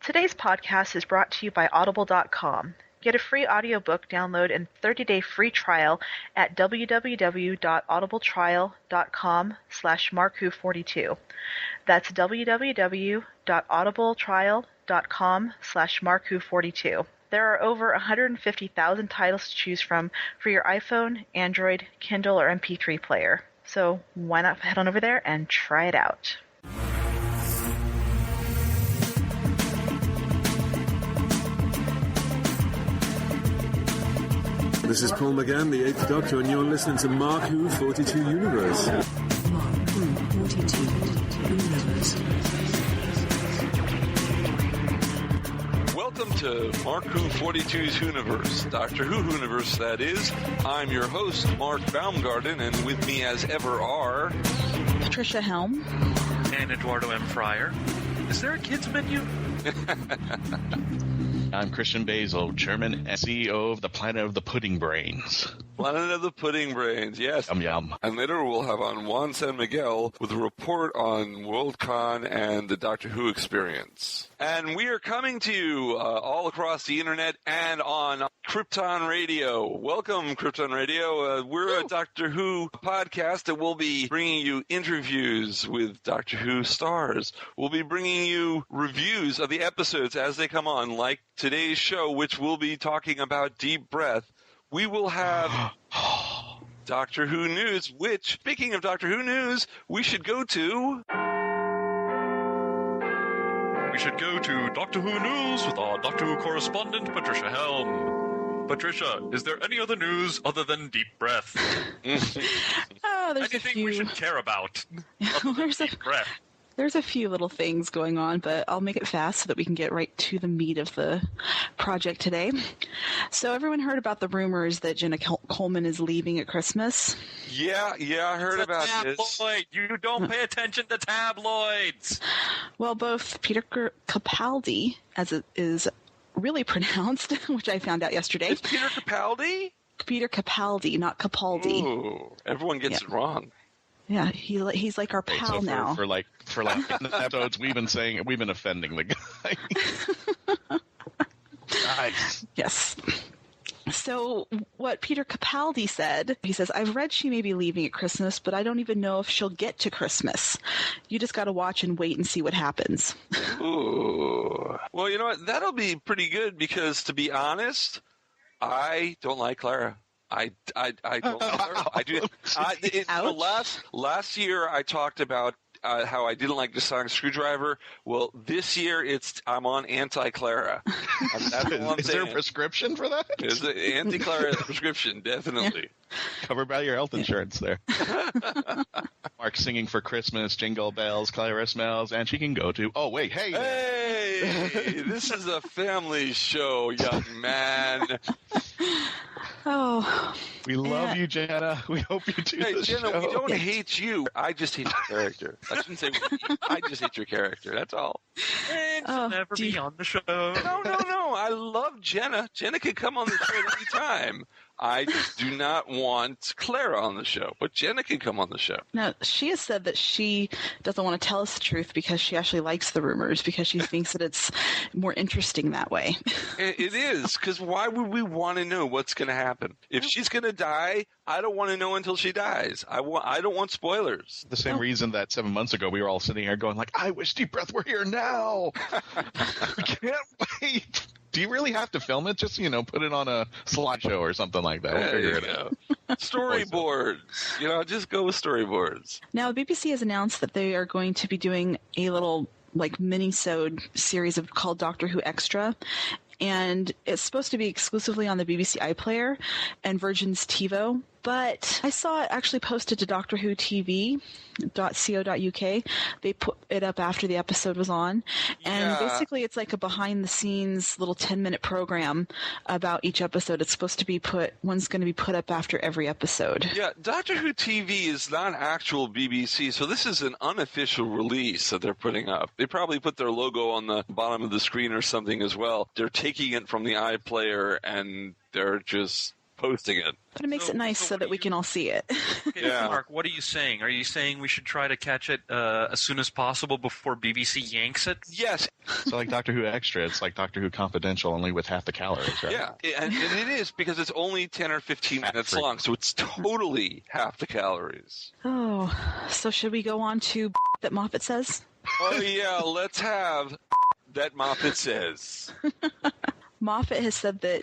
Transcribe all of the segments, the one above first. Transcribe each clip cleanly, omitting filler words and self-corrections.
Today's podcast is brought to you by Audible.com. Get a free audiobook download and 30-day free trial at www.audibletrial.com/markwho42. That's www.audibletrial.com/markwho42. There are over 150,000 titles to choose from for your iPhone, Android, Kindle, or MP3 player. So why not head on over there and try it out? This is Paul McGann, the 8th Doctor, and you're listening to Mark Who 42 Universe. Mark Who 42 Universe. Welcome to Mark Who 42's Universe, Doctor Who Universe, that is. I'm your host, mark-baumgarten, and with me as ever are... Patricia-helm. And eduardo-m-freyre. Is there a kids menu? I'm Christian-basel, Chairman and CEO of the Planet of the Pudding Brains. Planet of the Pudding Brains, yes. Yum yum. And later we'll have on Juan Sanmiguel with a report on Worldcon and the Doctor Who experience. And we are coming to you all across the internet and on Krypton Radio. Welcome, Krypton Radio. We're a Doctor Who podcast that will be bringing you interviews with Doctor Who stars. We'll be bringing you reviews of the episodes as they come on, like today's show, which will be talking about Deep Breath. We will have Doctor Who news, which, speaking of Doctor Who news, we should go to... We should go to Doctor Who News with our Doctor Who correspondent, Patricia-helm. Patricia, is there any other news other than Deep Breath? There's Anything a few. we should care about? Deep Breath. There's a few little things going on, but I'll make it fast so that we can get right to the meat of the project today. So everyone heard about the rumors that Jenna-Coleman is leaving at Christmas? Yeah, I heard about this. Tabloid. You don't pay attention to tabloids. Well, both Peter-Capaldi, as it is really pronounced, which I found out yesterday. Is Peter-Capaldi? Peter-Capaldi, not Capaldi. Ooh, everyone gets it wrong. Yeah, he's like our pal now. For like episodes, we've been offending the guy. Nice. Yes. So what Peter Capaldi said, he says, I've read she may be leaving at Christmas, but I don't even know if she'll get to Christmas. You just got to watch and wait and see what happens. Ooh. Well, you know what? That'll be pretty good because, to be honest, I don't like Clara. I don't like Clara. I do. Last year I talked about how I didn't like the sonic screwdriver. Well, this year I'm on anti-Clara. Is there a prescription for that? There's an anti-Clara prescription, definitely. Covered by your health insurance there. Mark singing for Christmas, jingle bells, Clara smells, and she can go to... Oh, wait, hey! Hey! This is a family show, young man. Oh. We love you, Jenna. We hope you do Hey, the Jenna, show. we don't hate you. I just hate your character. I shouldn't say I just hate your character. That's all. And she'll never be on the show. No. I love Jenna. Jenna can come on the show at any time. I just do not want Clara on the show, but Jenna can come on the show. Now, she has said that she doesn't want to tell us the truth because she actually likes the rumors because she thinks that it's more interesting that way. It is, because why would we want to know what's going to happen? If she's going to die, I don't want to know until she dies. I don't want spoilers. The same reason that 7 months ago we were all sitting here going like, I wish Deep Breath were here now. We can't wait. Do you really have to film it? Just, put it on a slideshow or something like that. We'll figure it out. Storyboards. Just go with storyboards. Now, the BBC has announced that they are going to be doing a little mini-sode series called Doctor Who Extra. And it's supposed to be exclusively on the BBC iPlayer and Virgin's TiVo. But I saw it actually posted to DoctorWhoTV.co.uk. They put it up after the episode was on. And basically it's like a behind-the-scenes little 10-minute program about each episode. It's supposed to be one's going to be put up after every episode. Yeah, Doctor Who TV is not actual BBC, so this is an unofficial release that they're putting up. They probably put their logo on the bottom of the screen or something as well. They're taking it from the iPlayer and they're just posting it. But it makes So- it nice so so what that do we you- can all see it. Okay, Yeah. Mark, what are you saying? Are you saying we should try to catch it as soon as possible before BBC yanks it? Yes, So like Doctor Who Extra, it's like Doctor Who Confidential, only with half the calories, right? yeah, and it is because it's only 10 or 15 minutes Fat-free. long, so it's totally half the calories. Oh, so should we go on to that Moffat says? Oh yeah, let's have that Moffat says. Moffat has said that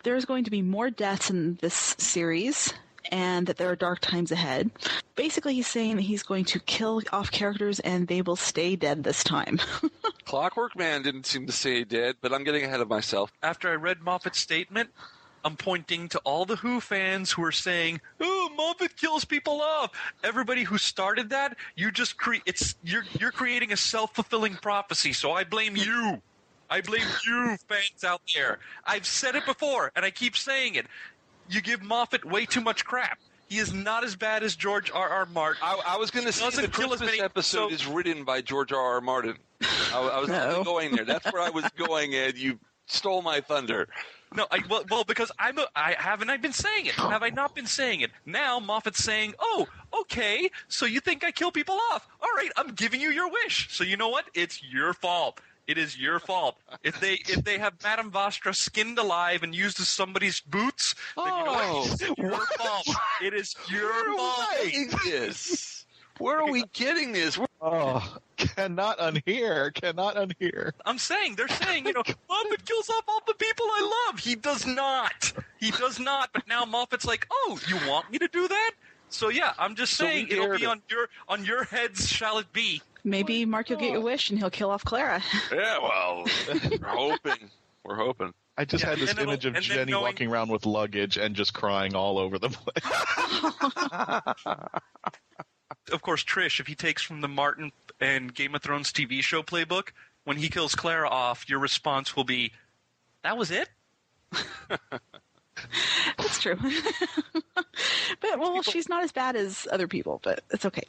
there's going to be more deaths in this series and that there are dark times ahead. Basically, he's saying that he's going to kill off characters and they will stay dead this time. Clockwork Man didn't seem to say dead, but I'm getting ahead of myself. After I read Moffat's statement, I'm pointing to all the Who fans who are saying, "Oh, Moffat kills people off." Everybody who started that, you're creating a self-fulfilling prophecy. So I blame you. I blame you, fans out there. I've said it before, and I keep saying it. You give Moffat way too much crap. He is not as bad as George R.R. Martin. I was going to say doesn't the kill as Christmas many- episode so- is written by George R.R. Martin. I was No. going there. That's where I was going, Ed. You stole my thunder. No, well, because haven't I been saying it? Have I not been saying it? Now Moffat's saying, "Oh, okay, so you think I kill people off? All right, I'm giving you your wish. So you know what? It's your fault. It is your fault. If they have Madame Vastra skinned alive and used as somebody's boots, then you know what? It's your fault. It is your fault." Where are we getting this? Where are we getting this? Oh, cannot unhear. I'm saying, they're saying, Moffat kills off all the people I love. He does not. But now Moffat's like, "Oh, you want me to do that?" So yeah, I'm just So we saying it'll dared be him. on your heads shall it be. Maybe Mark, you'll get your wish and he'll kill off Clara. Yeah, well, we're hoping. I just had this and it'll- image of and then Jenny knowing- walking around with luggage and just crying all over the place. Of course, Trish, if he takes from the Martin and Game of Thrones TV show playbook, when he kills Clara off, your response will be, "That was it?" That's true. But, well, she's not as bad as other people, but it's okay.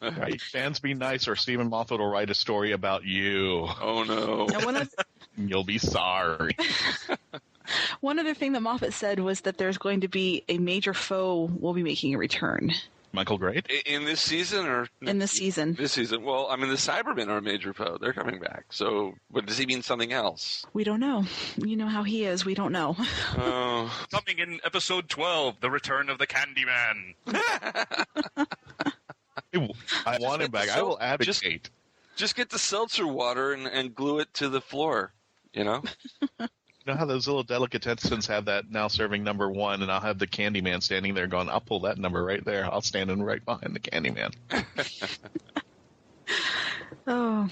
Right? Fans be nice, or Stephen Moffat will write a story about you. Oh no. Now, You'll be sorry. one other thing that Moffat said was that there's going to be a major foe will be making a return Michael Grade? In this season or in this season. This season. Well, I mean, the Cybermen are a major foe. They're coming back. So, but does he mean something else? We don't know. You know how he is. We don't know. Oh, Coming in episode 12, The Return of the Candyman. I want him back. I will advocate. just get the seltzer water and glue it to the floor. You know. You know how those little delicatessens have that now serving number 1, and I'll have the Candyman standing there going, "I'll pull that number right there. I'll stand in right behind the Candyman." Oh.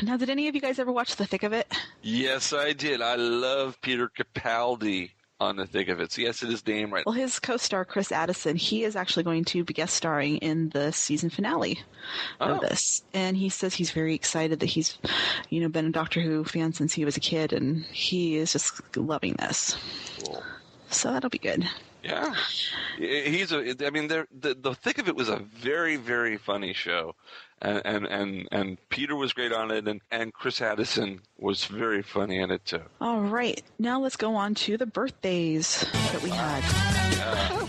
Now, did any of you guys ever watch The Thick of It? Yes, I did. I love Peter Capaldi on the thick of it. So yes, it is named right. Well, his co-star, Chris Addison, he is actually going to be guest starring in the season finale of this. And he says he's very excited that he's, been a Doctor Who fan since he was a kid, and he is just loving this. Cool. So that'll be good. Yeah, the thick of it was a very, very funny show, and Peter was great on it, and Chris Addison was very funny in it too. All right, now let's go on to the birthdays that we had.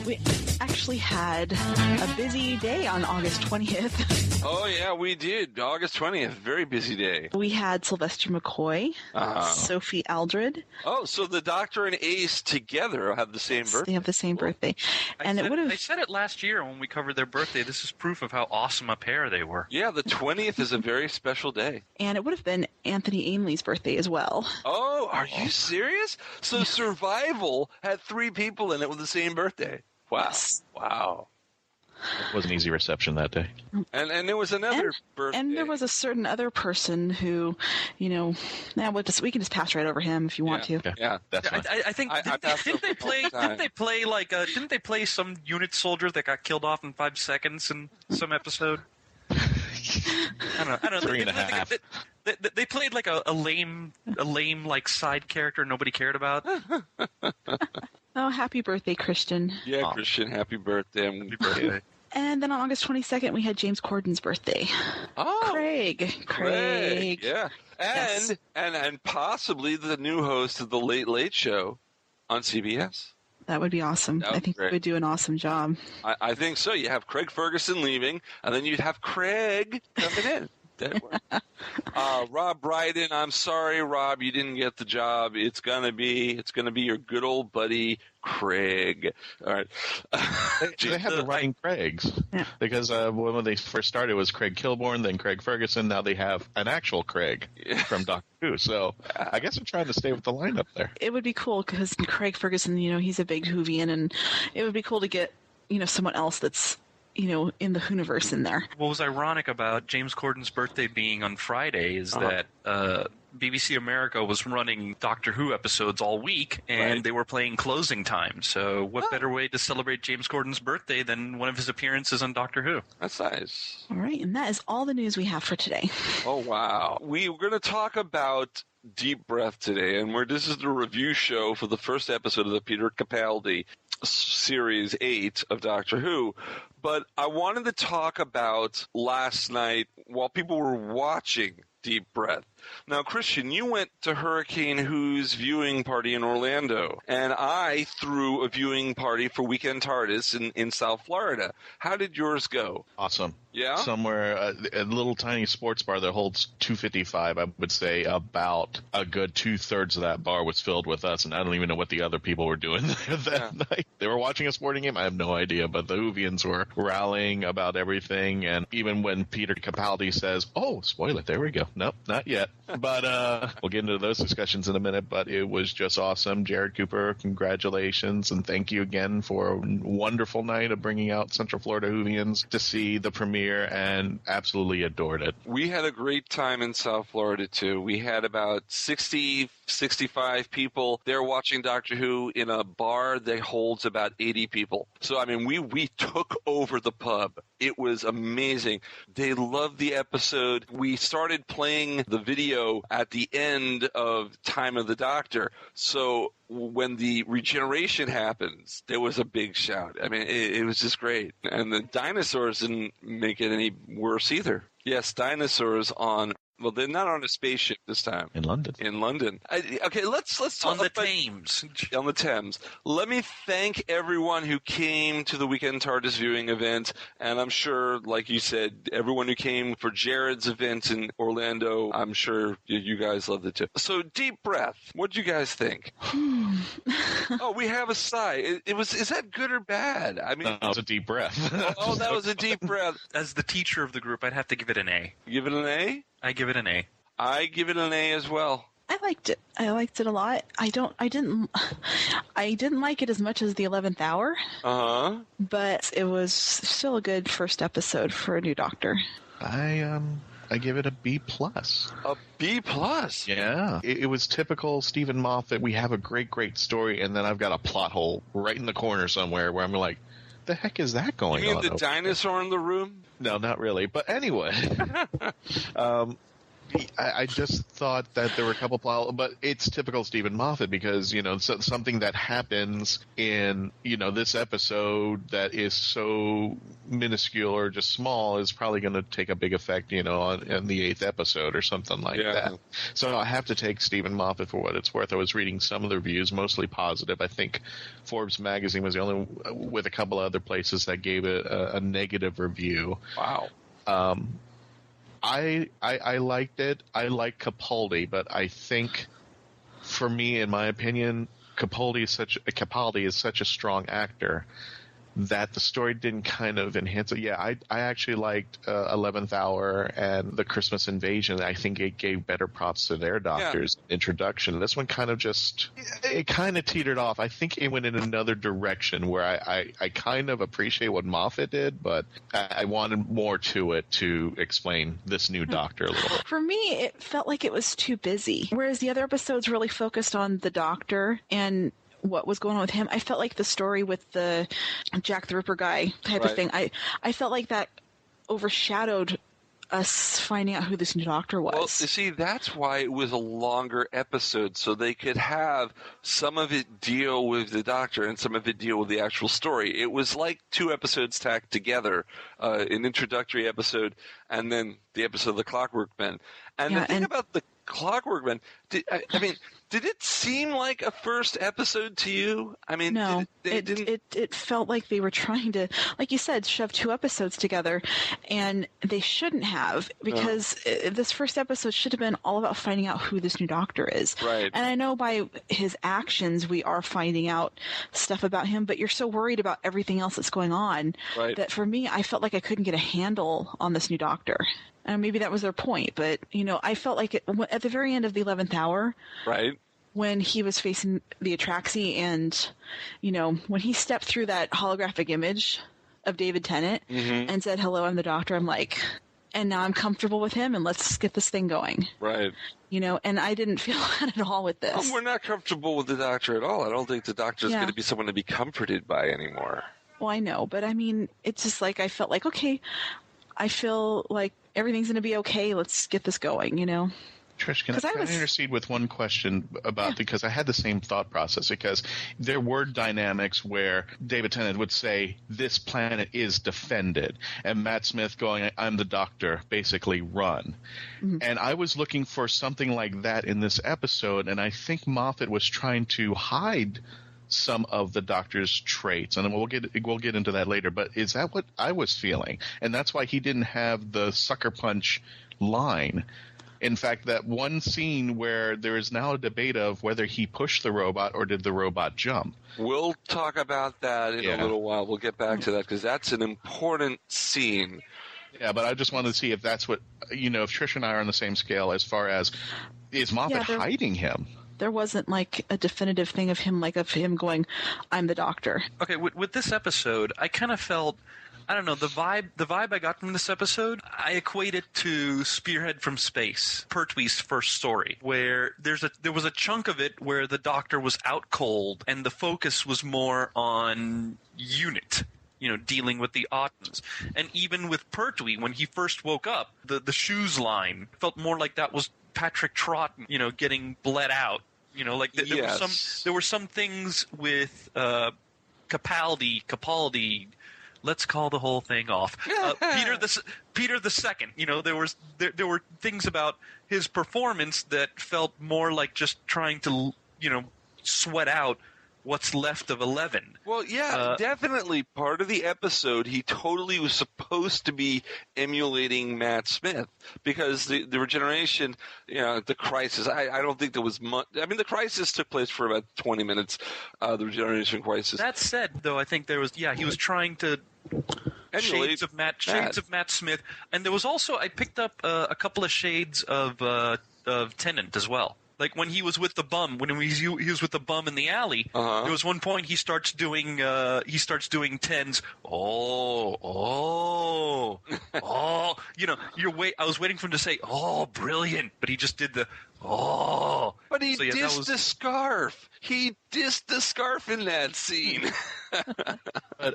We actually had a busy day on August 20th. Oh yeah, we did. August 20th, very busy day. We had Sylvester McCoy, Sophie Aldred. Oh, so the Doctor and Ace together have the same birthday. They have the same birthday, and I said it last year when we covered their birthday. This is proof of how awesome a pair they were. Yeah, the 20th is a very special day. And it would have been Anthony Ainley's birthday as well. Oh, are you serious? So Survival had 3 people in it with the same birthday. Wow. Yes. Wow. It was an easy reception that day. And there was another birthday. And there was a certain other person who, we can just pass right over him if you want to. Yeah, That's fine. I think I passed didn't they over play? all the time. Didn't they play some unit soldier that got killed off in 5 seconds in some episode? I don't know. 3.5. They played like a lame like side character nobody cared about. Oh, happy birthday, Christian. Yeah, Aw. Christian, happy birthday. Happy birthday. And then on August 22nd, we had James Corden's birthday. Oh, Craig. Yeah. And Yes. and possibly the new host of the Late Late Show on CBS. That would be awesome. That would I think be great. they would do an awesome job. I think so. You have Craig Ferguson leaving, and then you'd have Craig coming in. That works. Rob Brydon, I'm sorry, Rob, you didn't get the job. It's gonna be your good old buddy Craig. All right. They have the right Craigs. Yeah. Because when they first started, it was Craig Kilborn, then Craig Ferguson. Now they have an actual Craig from Doctor Who. So I guess they're trying to stay with the lineup there. It would be cool because Craig Ferguson, he's a big Whovian, and it would be cool to get, someone else that's, in the Whoniverse in there. What was ironic about James Corden's birthday being on Friday is that BBC America was running Doctor Who episodes all week, and they were playing closing time. So what better way to celebrate James Corden's birthday than one of his appearances on Doctor Who? That's nice. All right, and that is all the news we have for today. Oh, wow. We're going to talk about Deep Breath today, and this is the review show for the first episode of the Peter Capaldi Series 8 of Doctor Who. But I wanted to talk about last night while people were watching Deep Breath. Now, Christian, you went to Hurricane Who's viewing party in Orlando, and I threw a viewing party for Weekend TARDIS in South Florida. How did yours go? Awesome. Yeah? Somewhere, a little tiny sports bar that holds 255, I would say about a good 2/3 of that bar was filled with us, and I don't even know what the other people were doing there that night. They were watching a sporting game? I have no idea, but the Whovians were rallying about everything, and even when Peter Capaldi says, oh, spoiler, there we go. Nope, not yet. But we'll get into those discussions in a minute, but it was just awesome. Jared Cooper, congratulations, and thank you again for a wonderful night of bringing out Central Florida Whovians to see the premiere, and absolutely adored it. We had a great time in South Florida, too. We had about 60, 65 people there watching Doctor Who in a bar that holds about 80 people. So, I mean, we took over the pub. It was amazing. They loved the episode. We started playing the video at the end of Time of the Doctor. So when the regeneration happens, there was a big shout. I mean, it was just great. And the dinosaurs didn't make it any worse either. Yes, dinosaurs on... Well, they're not on a spaceship this time. In London. In London. Okay, let's talk On the about, Thames. On the Thames. Let me thank everyone who came to the Weekend TARDIS viewing event, and I'm sure, like you said, everyone who came for Jared's event in Orlando, I'm sure you guys loved it too. So, Deep Breath. What'd you guys think? Oh, we have a sigh. Is that good or bad? I mean, That was a deep breath. oh, that was a deep breath. As the teacher of the group, I'd have to give it an A. Give it an A? I give it an A. I give it an A as well. I liked it. I liked it a lot. I didn't like it as much as the 11th Hour, but it was still a good first episode for a new Doctor. I give it a B+. A B+? Yeah. It was typical Stephen Moffat. We have a great story, and then I've got a plot hole right in the corner somewhere where I'm like, the heck is that going on? You mean the dinosaur in the room? No, not really. But anyway, I just thought that there were a couple but it's typical Stephen Moffat because, something that happens in, this episode that is so minuscule or just small is probably going to take a big effect, in the 8th episode or something like that. So I have to take Stephen Moffat for what it's worth. I was reading some of the reviews, mostly positive. I think Forbes magazine was the only, with a couple other places that gave it a negative review. Wow. I liked it. I like Capaldi, but I think, for me, in my opinion, Capaldi is such a strong actor that the story didn't kind of enhance it. Yeah, I actually liked 11th Hour and the Christmas Invasion. I think it gave better props to their Doctor's introduction. This one kind of it kind of teetered off. I think it went in another direction where I kind of appreciate what Moffat did, but I wanted more to it to explain this new Doctor a little bit. For me, it felt like it was too busy, whereas the other episodes really focused on the Doctor and what was going on with him. I felt like the story with the Jack the Ripper guy type of thing, I felt like that overshadowed us finding out who this new Doctor was. Well, you see, that's why it was a longer episode, so they could have some of it deal with the Doctor and some of it deal with the actual story. It was like 2 episodes tacked together, an introductory episode and then the episode of The Clockwork Men. And the thing about the Clockwork Man, did it seem like a first episode to you? I mean, no, it felt like they were trying to, like you said, shove 2 episodes together, and they shouldn't have, because this first episode should have been all about finding out who this new doctor is. Right. And I know by his actions we are finding out stuff about him, but you're so worried about everything else that's going on that for me, I felt like I couldn't get a handle on this new doctor. And maybe that was their point, but, I felt like at the very end of the 11th hour, right, when he was facing the Atraxi and, when he stepped through that holographic image of David Tennant and said, "Hello, I'm the doctor," I'm like, and now I'm comfortable with him and let's get this thing going. Right. And I didn't feel that at all with this. Oh, we're not comfortable with the doctor at all. I don't think the doctor is going to be someone to be comforted by anymore. Well, I know, but I mean, it's just like I felt like, okay, I feel like everything's going to be okay. Let's get this going, Trish, can I intercede with one question about, because I had the same thought process, because there were dynamics where David Tennant would say, "This planet is defended," and Matt Smith going, "I'm the doctor, basically run." Mm-hmm. And I was looking for something like that in this episode, and I think Moffat was trying to hide some of the doctor's traits, and we'll get into that later, but is that what I was feeling? And that's why he didn't have the sucker punch line. In fact, that one scene where there is now a debate of whether he pushed the robot or did the robot jump. We'll talk about that in a little while. We'll get back to that, because that's an important scene. Yeah, but I just wanted to see if that's what, if Trish and I are on the same scale as far as, is Moffat hiding him? There wasn't like a definitive thing of him going, "I'm the doctor." Okay, with this episode, I kind of felt, I don't know, the vibe I got from this episode, I equate it to Spearhead from Space, Pertwee's first story, where there was a chunk of it where the doctor was out cold and the focus was more on Unit, dealing with the Ottons. And even with Pertwee, when he first woke up, the shoes line felt more like that was Patrick Troughton, getting bled out. There were some things with Capaldi. Let's call the whole thing off. Peter the Second. There were things about his performance that felt more like just trying to sweat out what's left of 11. Well, definitely part of the episode, he totally was supposed to be emulating Matt Smith, because the regeneration, the crisis, I don't think there was much. I mean, the crisis took place for about 20 minutes, the regeneration crisis. That said, though, I think there was, he was trying to emulate shades of Matt Smith, and there was also, I picked up a couple of shades of Tennant as well. Like when he was with the bum, when he was with the bum in the alley, there was one point he starts doing tens. Oh. I was waiting for him to say, "Oh, brilliant," but he just did the oh. But he dissed the scarf. He dissed the scarf in that scene.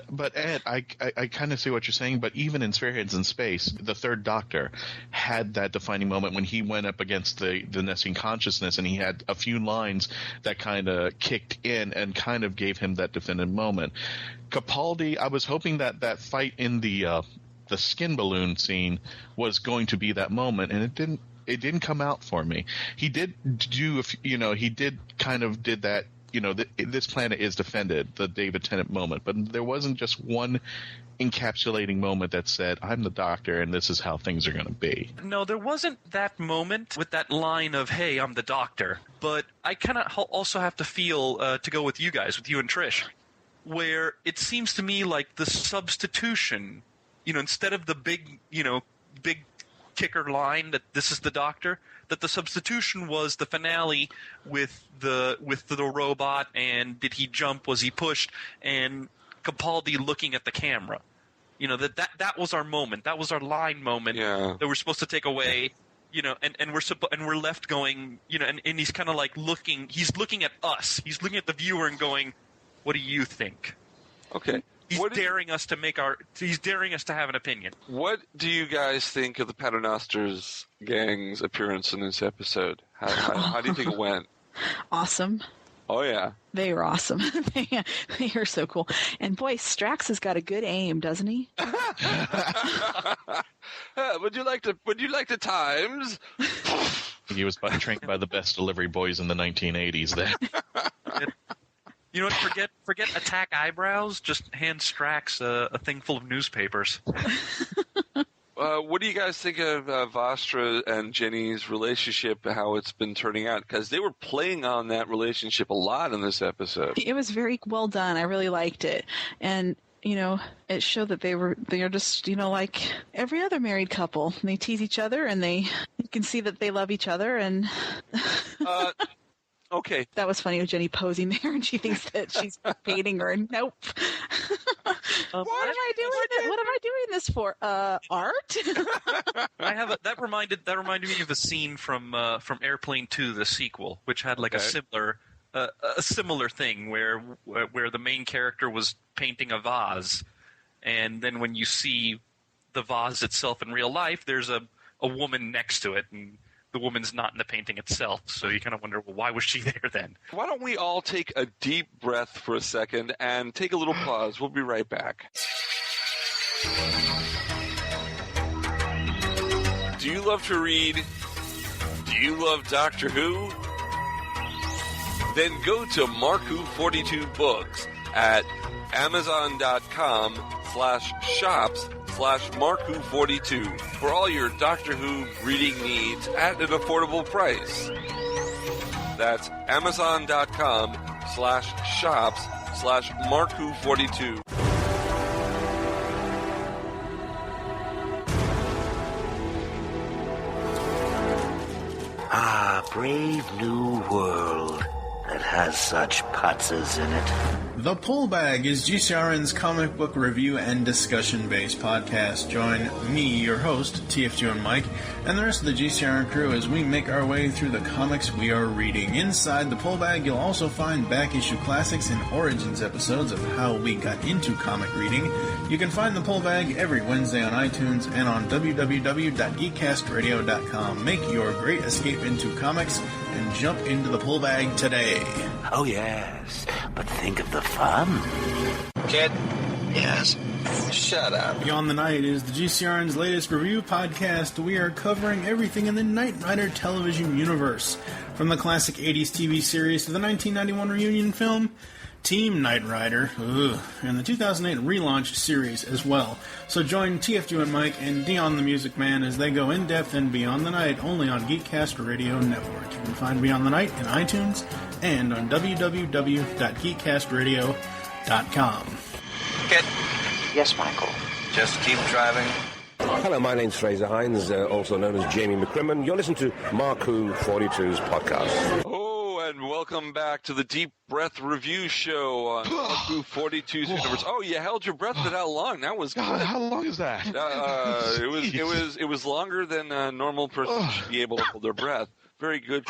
But Ed, I kind of see what you're saying, but even in Spearheads in Space, the Third Doctor had that defining moment when he went up against the Nestene consciousness, and he had a few lines that kind of kicked in and kind of gave him that definitive moment. Capaldi, I was hoping that fight in the skin balloon scene was going to be that moment, and it didn't come out for me. He did do, he did kind of did that, this planet is defended, the David Tennant moment, but there wasn't just one encapsulating moment that said, "I'm the doctor and this is how things are going to be." No, there wasn't that moment with that line of, "Hey, I'm the doctor," but I kind of also have to feel, to go with you guys, with you and Trish, where it seems to me like the substitution, instead of the big kicker line that this is the doctor, that the substitution was the finale with the robot, and did he jump, was he pushed, and Capaldi looking at the camera. That was our moment. That was our line moment that we're supposed to take away. And we're left going, and he's kind of like looking. He's looking at us. He's looking at the viewer and going, "What do you think?" Okay. He's daring us to have an opinion. What do you guys think of the Paternoster Gang's appearance in this episode? How do you think it went? Awesome. Oh, yeah. They were awesome. They are so cool. And boy, Strax has got a good aim, doesn't he? Would you like the Times? He was trained by the best delivery boys in the 1980s then. You know what? Forget attack eyebrows. Just hand Strax a thing full of newspapers. What do you guys think of Vastra and Jenny's relationship, how it's been turning out? Because they were playing on that relationship a lot in this episode. It was very well done. I really liked it. And, it showed that they are just, like every other married couple. They tease each other and you can see that they love each other. And okay. That was funny with Jenny posing there and she thinks that she's painting her. Nope. What am I doing? What am I doing this for? Art? That reminded me of a scene from Airplane 2, the sequel, which had like a similar thing where the main character was painting a vase, and then when you see the vase itself in real life, there's a woman next to it, and the woman's not in the painting itself, so you kind of wonder, well, why was she there then? Why don't we all take a deep breath for a second and take a little pause? We'll be right back. Do you love to read? Do you love Doctor Who? Then go to Mark Who 42 Books at Amazon.com/shops/Mark Who 42 for all your Doctor Who reading needs at an affordable price. That's Amazon.com/shops/Mark Who 42. Ah, brave new world that has such putzes in it. The Pull Bag is GCRN's comic book review and discussion-based podcast. Join me, your host, TFG and Mike, and the rest of the GCRN crew as we make our way through the comics we are reading. Inside the Pull Bag, you'll also find back-issue classics and origins episodes of how we got into comic reading. You can find the Pull Bag every Wednesday on iTunes and on www.geekcastradio.com. Make your great escape into comics and jump into the Pull Bag today. Oh, yes, but think of the fun. Kid? Yes? Shut up. Beyond the Night is the GCRN's latest review podcast. We are covering everything in the Knight Rider television universe, from the classic 80s TV series to the 1991 reunion film, Team Knight Rider, and the 2008 relaunched series as well. So join TFG and Mike and Dion the Music Man as they go in-depth and Beyond the Night only on Geekcast Radio Network. You can find Beyond the Night in iTunes and on www.geekcastradio.com. Kid? Yes, Michael. Just keep driving. Hello, my name's Fraser Hines, also known as Jamie McCrimmon. You're listening to Mark Who 42's podcast. And welcome back to the Deep Breath Review Show on Mark Who 42's universe. Oh, you held your breath for that long. That was good. How long is that? It was longer than a normal person should be able to hold their breath. Very good.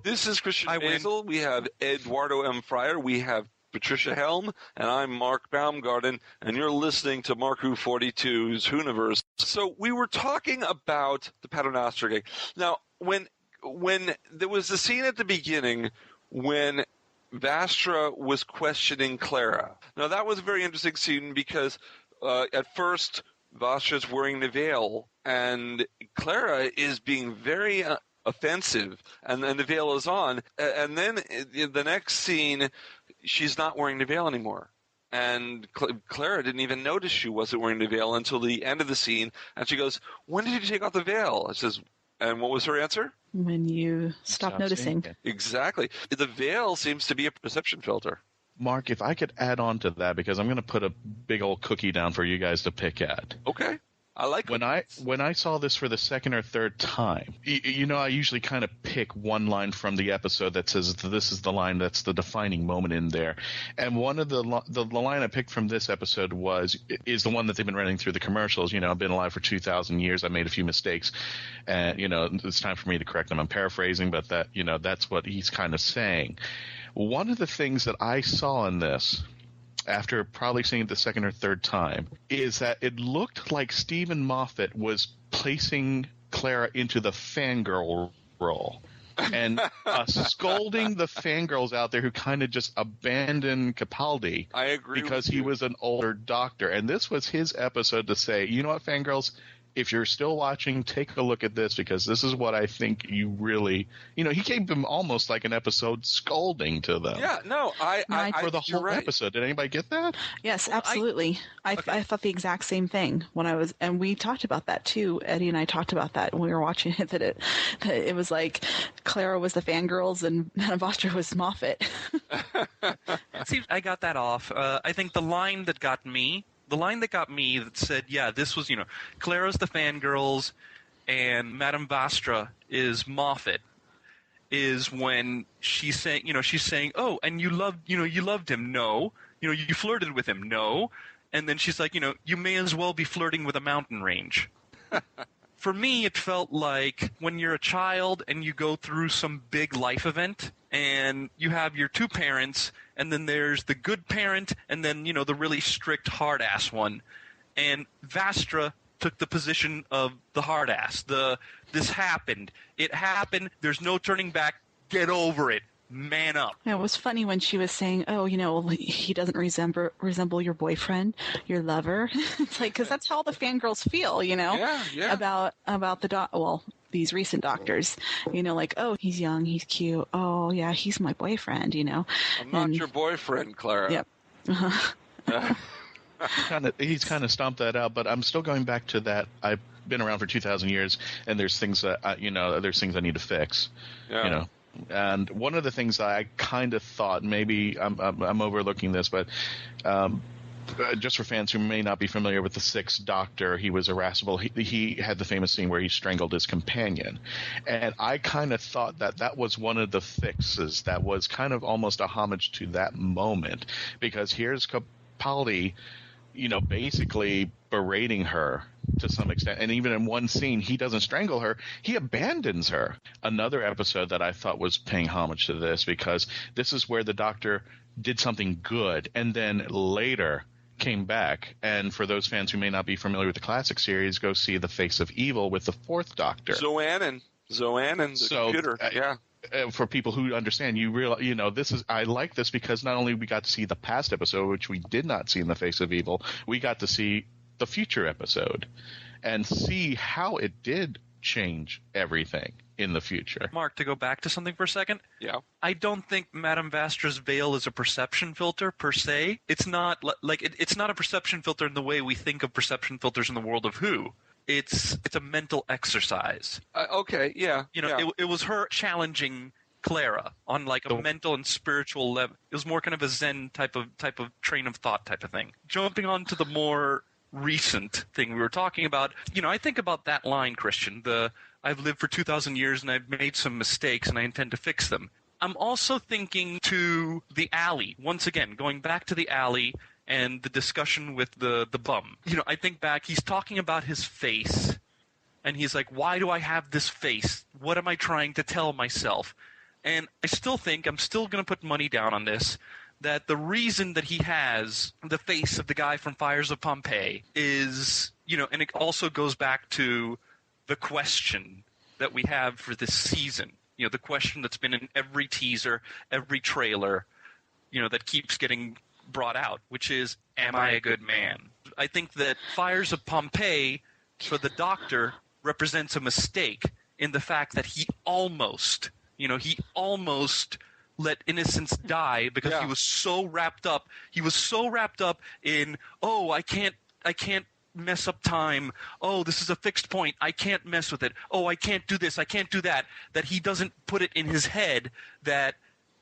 This is Christian-basel. We have Eduardo-m-Freyre. We have Patricia-Helm, and I'm Mark Baumgarten, and you're listening to Mark Who 42's Whoniverse. So we were talking about the Paternoster Gang. Now, when there was the scene at the beginning when Vastra was questioning Clara. Now, that was a very interesting scene because at first Vastra's wearing the veil and Clara is being very offensive, and then the veil is on. And then in the next scene, she's not wearing the veil anymore. And Clara didn't even notice she wasn't wearing the veil until the end of the scene. And she goes, "When did you take off the veil?" I says, and what was her answer? When you stop noticing. Exactly. The veil seems to be a perception filter. Mark, if I could add on to that, because I'm going to put a big old cookie down for you guys to pick at. Okay. I like when I saw this for the second or third time, I usually kind of pick one line from the episode that says this is the line that's the defining moment in there, and one of the line I picked from this episode is the one that they've been running through the commercials. I've been alive for 2,000 years. I made a few mistakes, and it's time for me to correct them. I'm paraphrasing, but that's what he's kind of saying. One of the things that I saw in this, after probably seeing it the second or third time, is that it looked like Stephen Moffat was placing Clara into the fangirl role and scolding the fangirls out there who kind of just abandoned Capaldi. I agree because with you. He was an older doctor. And this was his episode to say, you know what, fangirls? if you're still watching, take a look at this, because this is what I think you really, he gave them almost like an episode scolding to them. Yeah, no, for the whole episode. Did anybody get that? Yes, absolutely. I thought the exact same thing when I was, and we talked about that too. Eddie and I talked about that when we were watching it. That it was like Clara was the fangirls and Vastra was Moffat. See, I got that off. I think the line that got me that said, yeah, this was, Clara's the fangirls and Madame Vastra is Moffat, is when she's saying, oh, and you loved him. No. You flirted with him. No. And then she's like, you may as well be flirting with a mountain range. For me, it felt like when you're a child and you go through some big life event and you have your two parents, and then there's the good parent and then, the really strict hard-ass one. And Vastra took the position of the hard-ass. This happened. It happened. There's no turning back. Get over it. Man up. Yeah, it was funny when she was saying, oh, he doesn't resemble your boyfriend, your lover. It's like, because that's how the fangirls feel, Yeah. about these recent doctors, like, oh, he's young, he's cute. Oh, yeah, he's my boyfriend, I'm not your boyfriend, Clara. Yep. Uh-huh. He's kind of stomped that out, but I'm still going back to that. I've been around for 2,000 years, and there's things that, there's things I need to fix, And one of the things I kind of thought, maybe I'm overlooking this, but just for fans who may not be familiar with the Sixth Doctor, he was irascible. He had the famous scene where he strangled his companion. And I kind of thought that was one of the fixes that was kind of almost a homage to that moment. Because here's Capaldi, basically berating her to some extent. And even in one scene, he doesn't strangle her. He abandons her. Another episode that I thought was paying homage to this, because this is where the Doctor did something good and then later came back. And for those fans who may not be familiar with the classic series, go see The Face of Evil with the Fourth Doctor. Zoannon, the computer. Yeah. For people who understand, you realize, I like this because not only we got to see the past episode, which we did not see in The Face of Evil, we got to see the future episode and see how it did change everything in the future. Mark, to go back to something for a second. Yeah. I don't think Madame Vastra's veil is a perception filter per se. It's not it's not a perception filter in the way we think of perception filters in the world of Who. It's a mental exercise. Okay, yeah. It was her challenging Clara on like a mental and spiritual level. It was more kind of a Zen type of train of thought type of thing. Jumping on to the more recent thing we were talking about, I think about that line, Christian, I've lived for 2,000 years and I've made some mistakes and I intend to fix them. I'm also thinking to the alley, once again, going back to the alley and the discussion with the bum. I think back, he's talking about his face and he's like, why do I have this face? What am I trying to tell myself? And I still think, I'm still going to put money down on this, that the reason that he has the face of the guy from Fires of Pompeii is, and it also goes back to the question that we have for this season. The question that's been in every teaser, every trailer, that keeps getting brought out, which is, am I a good man? I think that Fires of Pompeii, for the Doctor, represents a mistake in the fact that he almost let innocence die because he was so wrapped up in, oh, I can't mess up time. Oh, this is a fixed point. I can't mess with it. Oh, I can't do this. I can't do that. That he doesn't put it in his head that,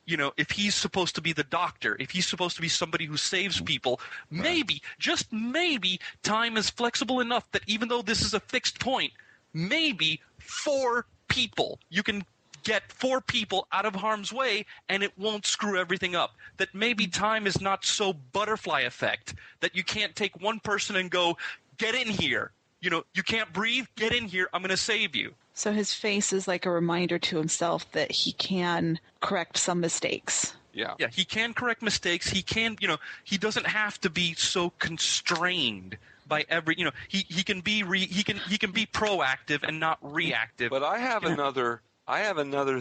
if he's supposed to be the Doctor, if he's supposed to be somebody who saves people, maybe, just maybe, time is flexible enough that even though this is a fixed point, maybe 4 people, you can get 4 people out of harm's way and it won't screw everything up. That maybe time is not so butterfly effect that you can't take one person and go, get in here. You can't breathe, get in here, I'm going to save you. So his face is like a reminder to himself that he can correct some mistakes. Yeah, he can correct mistakes. He can, he doesn't have to be so constrained by every, he can be proactive and not reactive. But I have another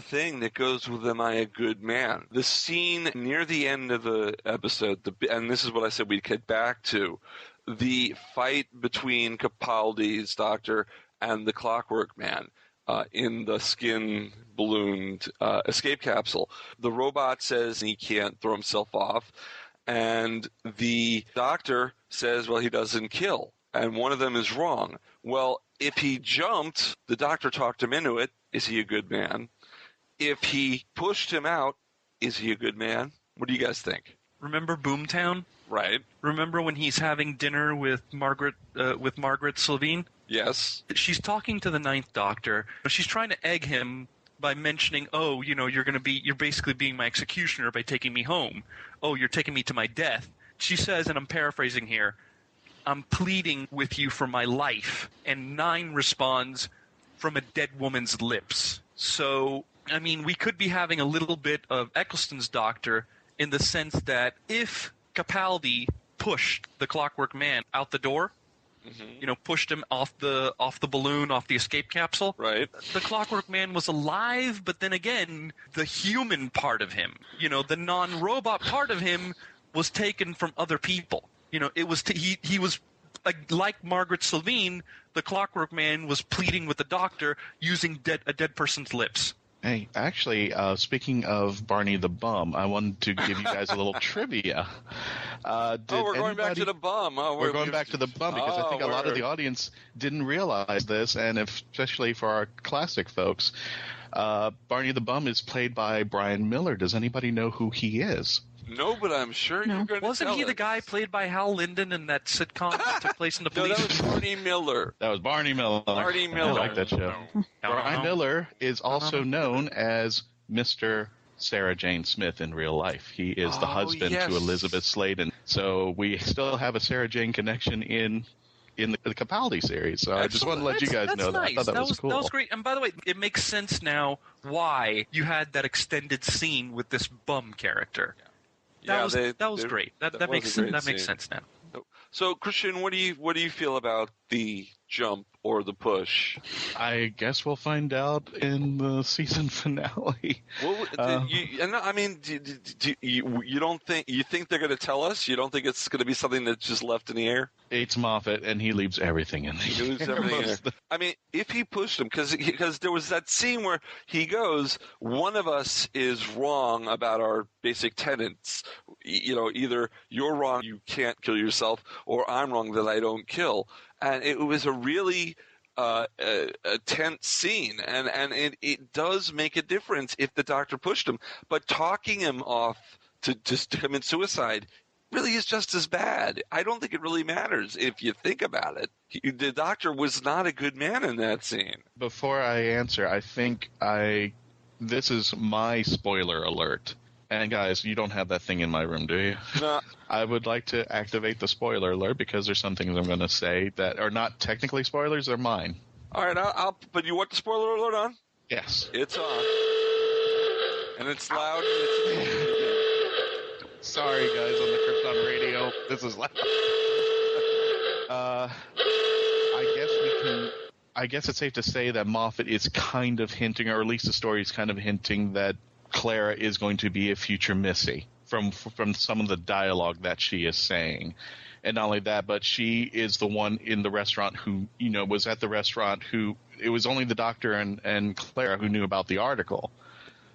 thing that goes with Am I a Good Man? The scene near the end of the episode, and this is what I said we'd get back to, the fight between Capaldi's doctor and the Clockwork Man in the skin ballooned escape capsule. The robot says he can't throw himself off, and the doctor says, well, he doesn't kill, and one of them is wrong. Well, if he jumped, the doctor talked him into it. Is he a good man? If he pushed him out, is he a good man? What do you guys think? Remember Boomtown? Right. Remember when he's having dinner with Margaret Sylvine? Yes. She's talking to the Ninth Doctor. She's trying to egg him by mentioning, oh, you're basically being my executioner by taking me home. Oh, you're taking me to my death. She says, and I'm paraphrasing here, I'm pleading with you for my life. And 9 responds, from a dead woman's lips. So, I mean, we could be having a little bit of Eccleston's Doctor in the sense that if Capaldi pushed the Clockwork Man out the door, pushed him off the balloon, off the escape capsule. Right. The Clockwork Man was alive, but then again, the human part of him, the non-robot part of him was taken from other people. It was he was like Margaret Sylvine. The Clockwork Man was pleading with the Doctor using a dead person's lips. Hey, actually, speaking of Barney the Bum, I wanted to give you guys a little trivia. We're going back to the bum. We're going back to the bum because I think a lot of the audience didn't realize this, and especially for our classic folks, Barney the Bum is played by Brian Miller. Does anybody know who he is? No, but I'm sure you're going to Wasn't he the guy played by Hal Linden in that sitcom that took place in the police? No, that was Barney Miller. That was Barney Miller. Barney Miller. I like that show. Brian Miller is also known as Mr. Sarah Jane Smith in real life. He is the husband to Elizabeth Sladen. So we still have a Sarah Jane connection in the Capaldi series. So I just want to let you guys know that. Nice. I thought that was cool. That was great. And by the way, it makes sense now why you had that extended scene with this bum character. That was great. That makes sense now. So, Christian, what do you feel about the jump or the push? I guess we'll find out in the season finale. Well, you don't think they're going to tell us? You don't think it's going to be something that's just left in the air? It's Moffat, and he leaves everything in the air. I mean, if he pushed him, because there was that scene where he goes, one of us is wrong about our basic tenets. Either you're wrong, you can't kill yourself, or I'm wrong that I don't kill. And it was a really a tense scene, and it does make a difference if the doctor pushed him. But talking him off to commit suicide really is just as bad. I don't think it really matters if you think about it. The doctor was not a good man in that scene. Before I answer, I think this is my spoiler alert. And guys, you don't have that thing in my room, do you? No. I would like to activate the spoiler alert because there's some things I'm going to say that are not technically spoilers, they're mine. All right, but you want the spoiler alert on? Yes. It's on. And it's loud. Sorry, guys, on the Krypton radio. This is loud. I guess it's safe to say that Moffat is kind of hinting, or at least the story is kind of hinting, that Clara is going to be a future Missy from some of the dialogue that she is saying. And not only that, but she is the one in the restaurant who, was at the restaurant who – it was only the doctor and Clara who knew about the article.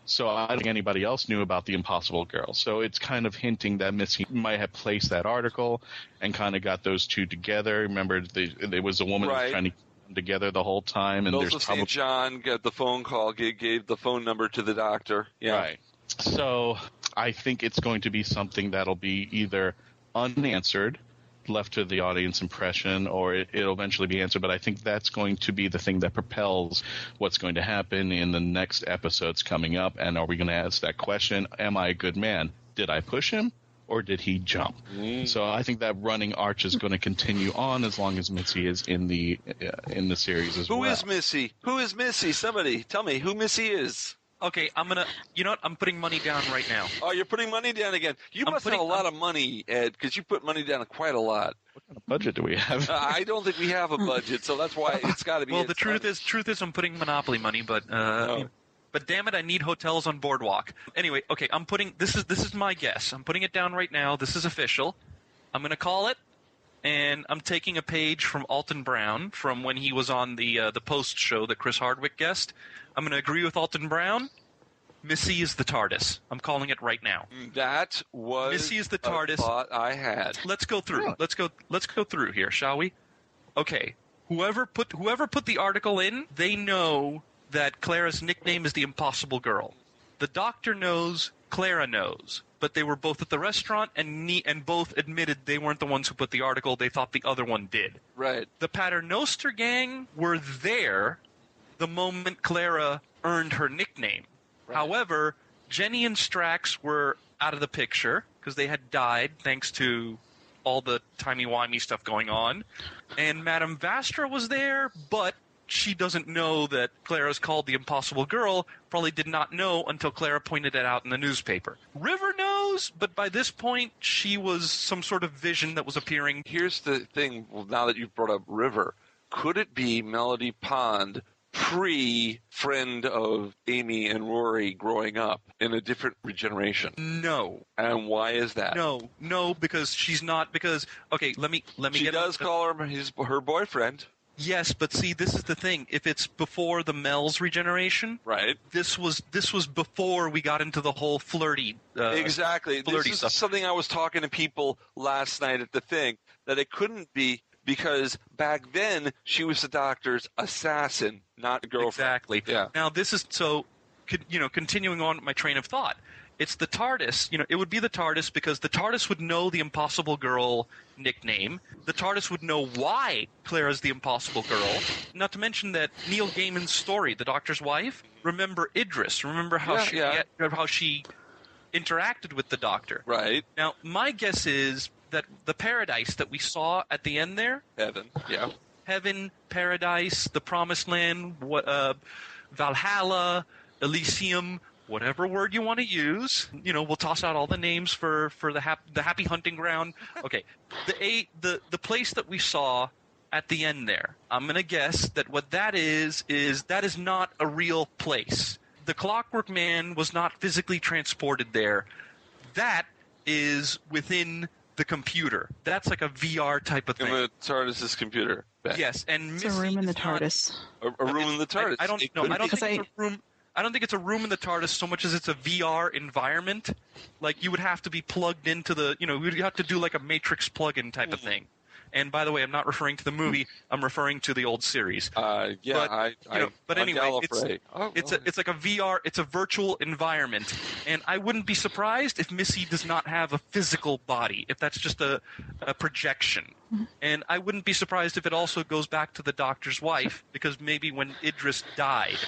So I don't think anybody else knew about the Impossible Girl. So it's kind of hinting that Missy might have placed that article and kind of got those two together. Remember, there was a woman who was trying to keep them together the whole time. And also St. John got the phone call, gave the phone number to the doctor. Yeah. Right. So I think it's going to be something that'll be either unanswered, left to the audience impression, or it'll eventually be answered. But I think that's going to be the thing that propels what's going to happen in the next episodes coming up. And are we going to ask that question, am I a good man? Did I push him, or did he jump? So I think that running arch is going to continue on as long as Missy is in the series as well. Who is Missy? Who is Missy? Somebody tell me who Missy is. Okay, I'm putting money down right now. Oh, you're putting money down again. You must have a lot of money, Ed, because you put money down quite a lot. What kind of budget do we have? I don't think we have a budget, so that's why it's got to be. Well, the truth is I'm putting Monopoly money, but but damn it, I need hotels on Boardwalk. Anyway, okay, this is my guess. I'm putting it down right now. This is official. I'm going to call it and I'm taking a page from Alton Brown from when he was on the Post show that Chris Hardwick guest. I'm going to agree with Alton Brown. Missy is the TARDIS. I'm calling it right now. That was Missy is the TARDIS. A thought I had. Let's go through. Let's go through here, shall we? Okay. Whoever put the article in, they know that Clara's nickname is the Impossible Girl. The Doctor knows. Clara knows. But they were both at the restaurant, and both admitted they weren't the ones who put the article. They thought the other one did. Right. The Paternoster Gang were there the moment Clara earned her nickname. Right. However, Jenny and Strax were out of the picture because they had died thanks to all the timey-wimey stuff going on. And Madame Vastra was there, but she doesn't know that Clara's called the Impossible Girl, probably did not know until Clara pointed it out in the newspaper. River knows, but by this point, she was some sort of vision that was appearing. Here's the thing, now that you've brought up River, could it be Melody Pond pre-friend of Amy and Rory growing up in a different regeneration? No. And why is that? No, because she's not, because, okay, let me she get... She does call him her boyfriend. Yes, but see, this is the thing. If it's before the Mel's regeneration, right? This was before we got into the whole flirty. Exactly. Flirty this stuff. Is something I was talking to people last night at the thing that it couldn't be because back then she was the Doctor's assassin, not girlfriend. Exactly. Yeah. Now this is so, continuing on my train of thought. It's the TARDIS. It would be the TARDIS because the TARDIS would know the Impossible Girl nickname. The TARDIS would know why Clara's the Impossible Girl. Not to mention that Neil Gaiman's story, The Doctor's Wife, remember Idris. Remember how how she interacted with the Doctor. Right. Now, my guess is that the paradise that we saw at the end there... Heaven, yeah. Heaven, paradise, the Promised Land, Valhalla, Elysium... Whatever word you want to use, we'll toss out all the names for the happy hunting ground. Okay, the place that we saw at the end there. I'm gonna guess that what that is that is not a real place. The Clockwork Man was not physically transported there. That is within the computer. That's like a VR type of thing. In the TARDIS's computer. Yes, and it's a room in the TARDIS. A room in the TARDIS. I don't know. I don't think it's a room. I don't think it's a room in the TARDIS so much as it's a VR environment. Like, you would have to be plugged into the, you'd have to do like a Matrix plug-in type of thing. And by the way, I'm not referring to the movie. I'm referring to the old series. But anyway, it's like a VR. It's a virtual environment, and I wouldn't be surprised if Missy does not have a physical body. If that's just a projection, and I wouldn't be surprised if it also goes back to the Doctor's wife, because maybe when Idris died,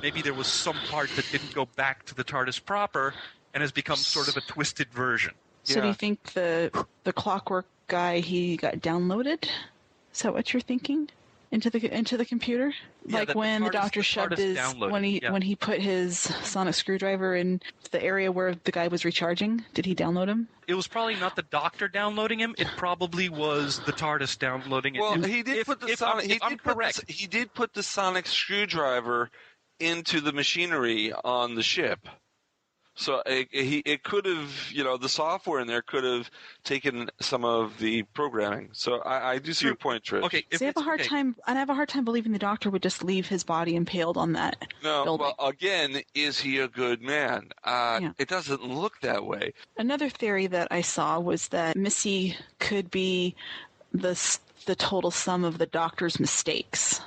maybe there was some part that didn't go back to the TARDIS proper, and has become sort of a twisted version. So do you think the Clockwork guy, he got downloaded? Is that what you're thinking? Into the computer? Yeah, like when the Doctor shoved his when he put his sonic screwdriver in the area where the guy was recharging, did he download him? It was probably not the Doctor downloading him. It probably was the TARDIS downloading it. Well, he did put the sonic. He did put the sonic screwdriver into the machinery on the ship. So it could have, the software in there could have taken some of the programming. So I do see your point, Trish. Okay, I have a hard time believing the Doctor would just leave his body impaled on that building. Well, again, is he a good man? It doesn't look that way. Another theory that I saw was that Missy could be the total sum of the Doctor's mistakes.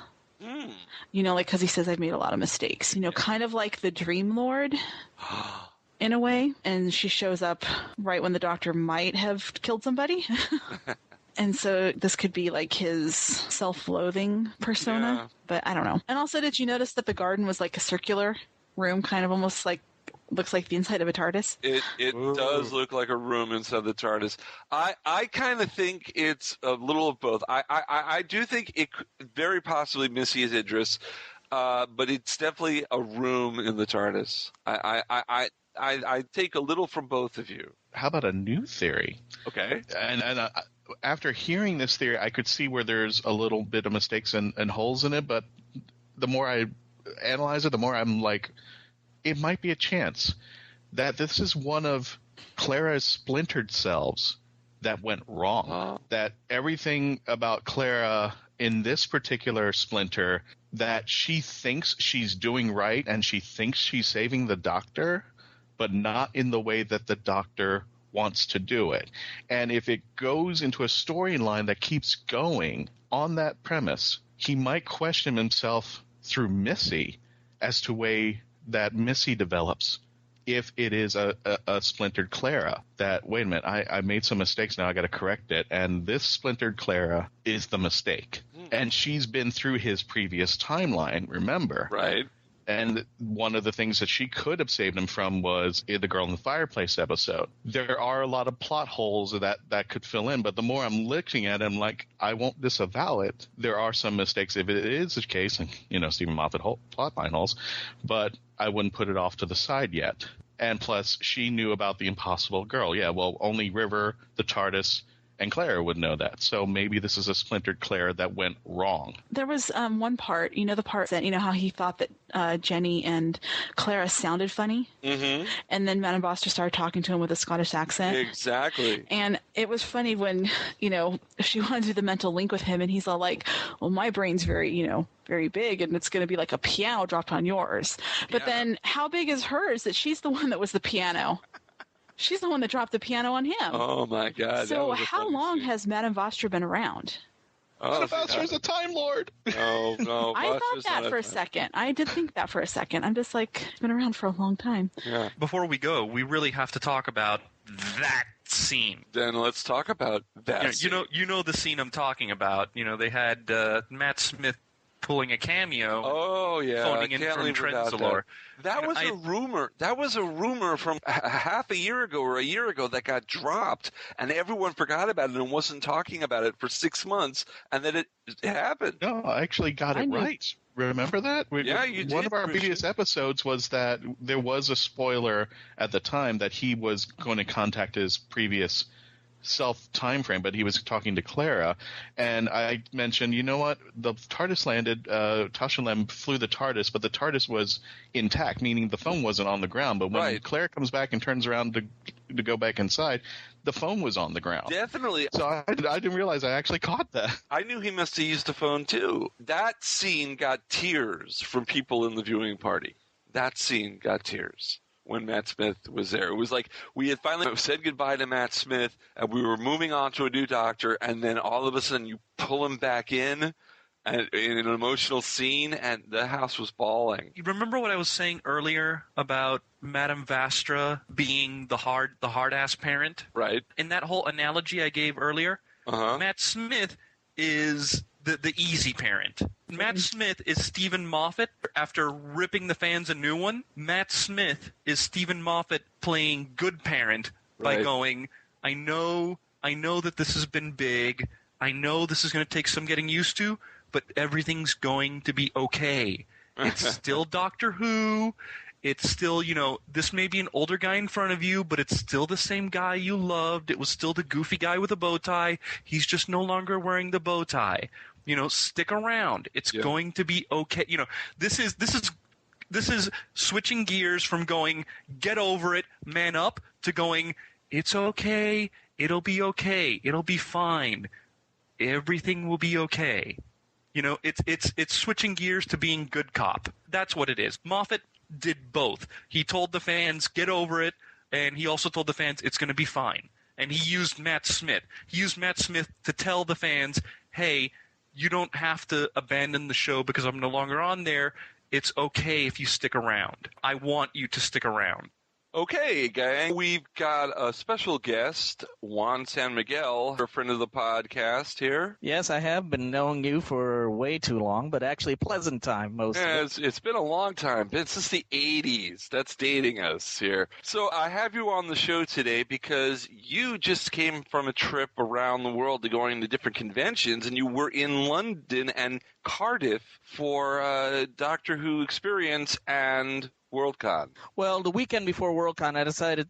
Because he says, I've made a lot of mistakes. Kind of like the Dream Lord. In a way, and she shows up right when the Doctor might have killed somebody. And so this could be like his self-loathing persona, but I don't know. And also, did you notice that the garden was like a circular room, kind of almost like, looks like the inside of a TARDIS? It does look like a room inside the TARDIS. I kind of think it's a little of both. I do think it could very possibly Missy is Idris, but it's definitely a room in the TARDIS. I take a little from both of you. How about a new theory? Okay. And after hearing this theory, I could see where there's a little bit of mistakes and holes in it, but the more I analyze it, the more I'm like, it might be a chance that this is one of Clara's splintered selves that went wrong. That everything about Clara in this particular splinter, that she thinks she's doing right and she thinks she's saving the Doctor, but not in the way that the Doctor wants to do it. And if it goes into a storyline that keeps going on that premise, he might question himself through Missy as to way that Missy develops. If it is a splintered Clara, that, wait a minute, I made some mistakes, now I got to correct it. And this splintered Clara is the mistake. And she's been through his previous timeline, remember? Right. And one of the things that she could have saved him from was the Girl in the Fireplace episode. There are a lot of plot holes that could fill in, but the more I'm looking at it, I'm like, I won't disavow it. There are some mistakes if it is the case, and, Stephen Moffat plotline holes, but I wouldn't put it off to the side yet. And plus, she knew about the Impossible Girl. Yeah, well, only River, the TARDIS, and Clara would know that. So maybe this is a splintered Clara that went wrong. There was one part, the part that, how he thought that Jenny and Clara sounded funny. Mm-hmm. And then Madame Vastra started talking to him with a Scottish accent. Exactly. And it was funny when, she wanted to do the mental link with him, and he's all like, well, my brain's very, very big, and it's going to be like a piano dropped on yours. But then how big is hers that she's the one that was the piano? She's the one that dropped the piano on him. Oh, my God. So how long has Madame Vastra been around? Madame Vastra's a Time Lord. No. I thought that for a second. I did think that for a second. I'm just like, it's been around for a long time. Yeah. Before we go, we really have to talk about that scene. Then let's talk about that scene. You know the scene I'm talking about. They had Matt Smith pulling a cameo. Oh, yeah. Phoning in from Trenzalore. That was a rumor. That was a rumor from half a year ago or a year ago that got dropped, and everyone forgot about it and wasn't talking about it for 6 months, and then it happened. No, I actually got it right. Remember that? Yeah, you did. One of our previous episodes was that there was a spoiler at the time that he was going to contact his previous self time frame, but he was talking to Clara, and I mentioned, you know what, the TARDIS landed, Tasha Lem flew the TARDIS, but the TARDIS was intact, meaning the phone wasn't on the ground, but when Claire comes back and turns around to go back inside, the phone was on the ground. Definitely. So I didn't realize I actually caught that. I knew he must have used the phone too. That scene got tears from people in the viewing party. That scene got tears when Matt Smith was there. It was like we had finally said goodbye to Matt Smith, and we were moving on to a new Doctor, and then all of a sudden you pull him back in an emotional scene, and the house was bawling. You remember what I was saying earlier about Madame Vastra being the hard-ass parent? Right. In that whole analogy I gave earlier, Matt Smith is the easy parent. Matt Smith is Stephen Moffat after ripping the fans a new one. Matt Smith is Stephen Moffat playing good parent by going, I know that this has been big. I know this is going to take some getting used to, but everything's going to be okay. It's still Doctor Who. It's still, this may be an older guy in front of you, but it's still the same guy you loved. It was still the goofy guy with a bow tie. He's just no longer wearing the bow tie. Stick around. It's going to be okay. This is switching gears from going, get over it, man up, to going, it's okay, it'll be okay, it'll be fine, everything will be okay. It's switching gears to being good cop. That's what it is. Moffat did both. He told the fans, get over it, and he also told the fans, it's going to be fine. And he used Matt Smith. He used Matt Smith to tell the fans, hey, you don't have to abandon the show because I'm no longer on there. It's okay if you stick around. I want you to stick around. Okay, gang, we've got a special guest, Juan Sanmiguel, a friend of the podcast here. Yes, I have been knowing you for way too long, but actually a pleasant time mostly. Yeah, it's been a long time. Been since the 80s. That's dating us here. So I have you on the show today because you just came from a trip around the world to going to different conventions, and you were in London and Cardiff for Doctor Who Experience and Worldcon? Well, the weekend before Worldcon,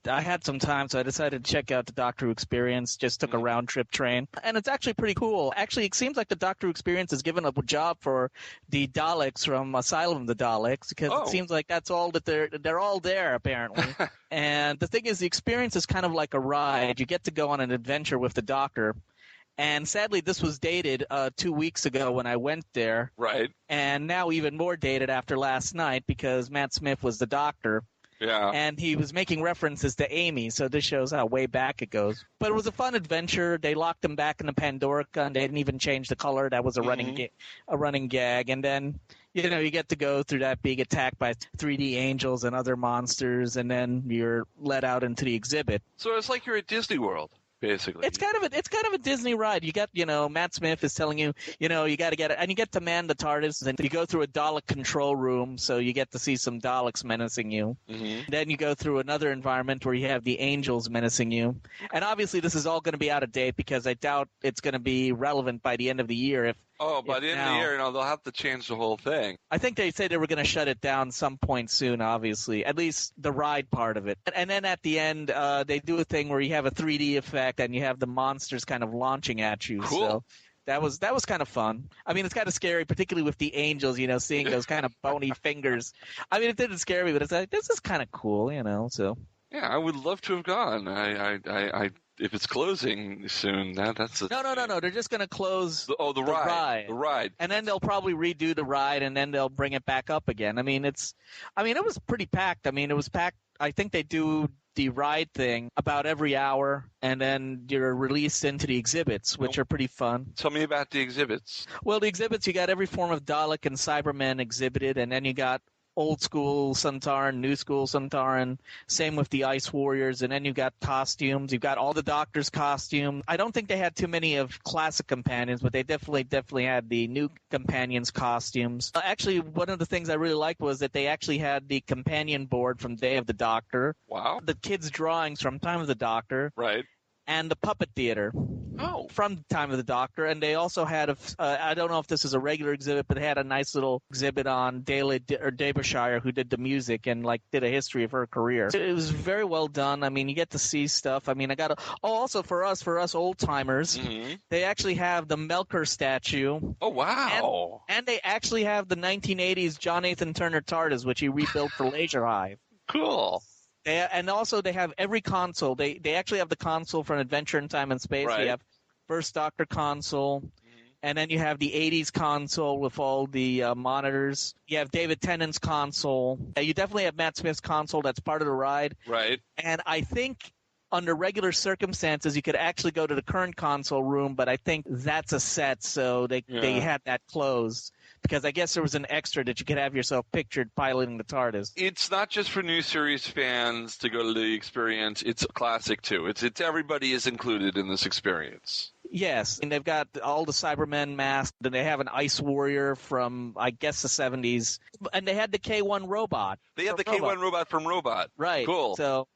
I had some time, so I decided to check out the Doctor Who Experience. Just took a round trip train, and it's actually pretty cool. Actually, it seems like the Doctor Who Experience has given a job for the Daleks from Asylum of the Daleks, because it seems like that's all that they're all there apparently. And the thing is, the experience is kind of like a ride. You get to go on an adventure with the Doctor. And sadly, this was dated 2 weeks ago when I went there. Right. And now even more dated after last night because Matt Smith was the Doctor. Yeah. And he was making references to Amy, so this shows how way back it goes. But it was a fun adventure. They locked him back in the Pandorica, and they didn't even change the color. That was a running gag. And then, you get to go through that being attacked by 3D angels and other monsters, and then you're let out into the exhibit. So it's like you're at Disney World. Basically, it's kind of a Disney ride. You got, Matt Smith is telling you, you got to get it, and you get to man the TARDIS, and you go through a Dalek control room, so you get to see some Daleks menacing you. Mm-hmm. Then you go through another environment where you have the angels menacing you, and obviously this is all going to be out of date because I doubt it's going to be relevant by the end of the year. By the end of the year, they'll have to change the whole thing. I think they said they were going to shut it down some point soon, obviously, at least the ride part of it. And then at the end, they do a thing where you have a 3D effect and you have the monsters kind of launching at you. Cool. So that was kind of fun. I mean, it's kind of scary, particularly with the angels, seeing those kind of bony fingers. I mean, it didn't scare me, but it's like, this is kind of cool, so. Yeah, I would love to have gone. I if it's closing soon, that's No. They're just going to close the ride. The ride. And then they'll probably redo the ride, and then they'll bring it back up again. I mean, it was pretty packed. I mean, it was packed. I think they do the ride thing about every hour, and then you're released into the exhibits, which are pretty fun. Tell me about the exhibits. Well, the exhibits, you got every form of Dalek and Cyberman exhibited, and then you got old school Suntaran, new school Suntaran, same with the Ice Warriors, and then you've got costumes. You've got all the Doctor's costumes. I don't think they had too many of classic companions, but they definitely had the new companions' costumes. Actually, one of the things I really liked was that they actually had the companion board from Day of the Doctor. Wow. The kids' drawings from Time of the Doctor. Right. And the puppet theater. Oh. From Time of the Doctor. And they also had, I don't know if this is a regular exhibit, but they had a nice little exhibit on Derbyshire, who did the music and did a history of her career. It was very well done. I mean, you get to see stuff. I mean, also for us old timers, they actually have the Melker statue. Oh, wow. And they actually have the 1980s John Nathan Turner TARDIS, which he rebuilt for Leisure Hive. Cool. And also they have every console. They actually have the console from Adventure in Time and Space. Right. They have First Doctor console, and then you have the 80s console with all the monitors. You have David Tennant's console. You definitely have Matt Smith's console. That's part of the ride. Right. And I think under regular circumstances you could actually go to the current console room, but I think that's a set, so they had that closed. Because I guess there was an extra that you could have yourself pictured piloting the TARDIS. It's not just for new series fans to go to the experience. It's classic, too. It's everybody is included in this experience. Yes, and they've got all the Cybermen masked, and they have an Ice Warrior from, I guess, the 70s. And they had the K1 robot. They had the K1 robot from Robot. Right. Cool. So,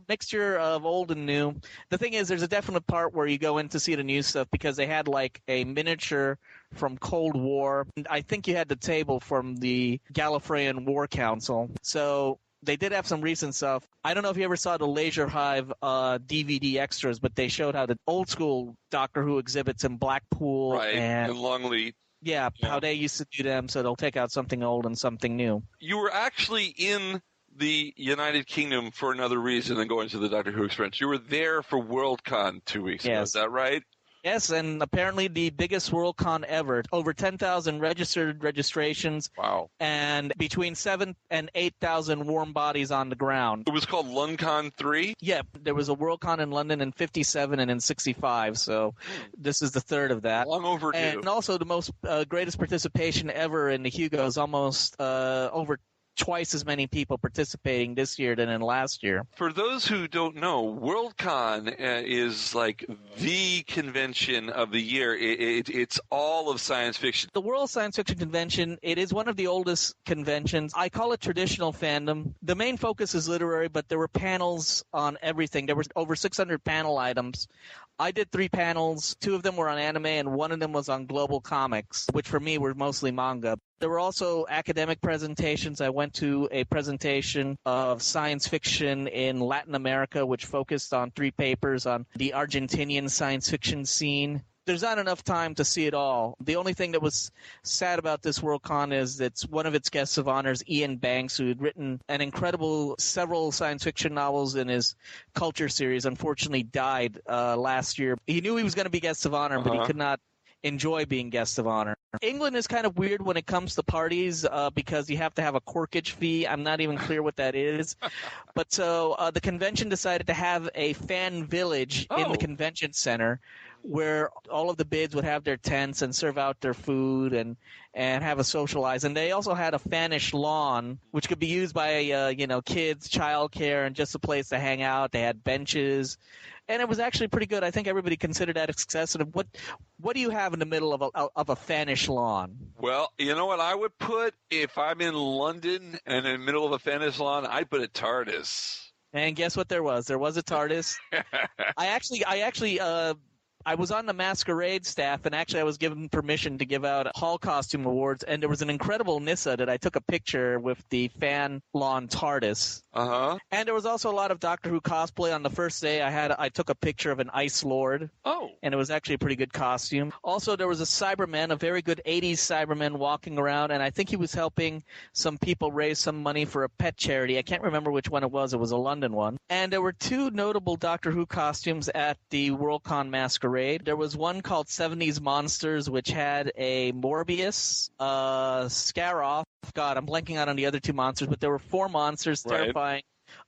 mixture of old and new. The thing is, there's a definite part where you go in to see the new stuff because they had a miniature from Cold War. And I think you had the table from the Gallifreyan War Council. So they did have some recent stuff. I don't know if you ever saw the Leisure Hive DVD extras, but they showed how the old school Doctor Who exhibits in Blackpool and Longleat. Yeah, how they used to do them. So they'll take out something old and something new. You were actually in the United Kingdom for another reason than going to the Doctor Who experience. You were there for Worldcon 2 weeks ago. Is that right? Yes, and apparently the biggest Worldcon ever. Over 10,000 registrations. Wow. And between 7,000 and 8,000 warm bodies on the ground. It was called LondCon 3? Yeah, there was a Worldcon in London in 57 and in 65, so this is the third of that. Long overdue. And also the most greatest participation ever in the Hugos, almost over twice as many people participating this year than in last year. For those who don't know, Worldcon is like the convention of the year. It's all of science fiction. The World Science Fiction Convention, it is one of the oldest conventions. I call it traditional fandom. The main focus is literary, but there were panels on everything. There were over 600 panel items. I did 3 panels. 2 of them were on anime, and 1 of them was on global comics, which for me were mostly manga. There were also academic presentations. I went to a presentation of science fiction in Latin America, which focused on 3 papers on the Argentinian science fiction scene. There's not enough time to see it all. The only thing that was sad about this Worldcon is that one of its guests of honor is Ian Banks, who had written an incredible several science fiction novels in his Culture series. Unfortunately, died last year. He knew he was going to be guest of honor, but he could not enjoy being guest of honor. England is kind of weird when it comes to parties because you have to have a corkage fee. I'm not even clear what that is. But so the convention decided to have a fan village in the convention center where all of the bids would have their tents and serve out their food and have a socialize. And they also had a fanish lawn, which could be used by kids, childcare, and just a place to hang out. They had benches. And it was actually pretty good. I think everybody considered that excessive. What do you have in the middle of a fanish lawn? Well, you know what I would put if I'm in London and in the middle of a fanish lawn? I'd put a TARDIS. And guess what there was? There was a TARDIS. I was on the Masquerade staff, and actually I was given permission to give out hall costume awards, and there was an incredible Nissa that I took a picture with the fan lawn TARDIS. Uh-huh. And there was also a lot of Doctor Who cosplay. On the first day, I took a picture of an Ice Lord. Oh. And it was actually a pretty good costume. Also, there was a Cyberman, a very good 80s Cyberman walking around, and I think he was helping some people raise some money for a pet charity. I can't remember which one it was. It was a London one. And there were 2 notable Doctor Who costumes at the Worldcon Masquerade. There was one called 70s Monsters, which had a Morbius, Scaroff. God, I'm blanking out on the other 2 monsters, but there were 4 monsters terrifying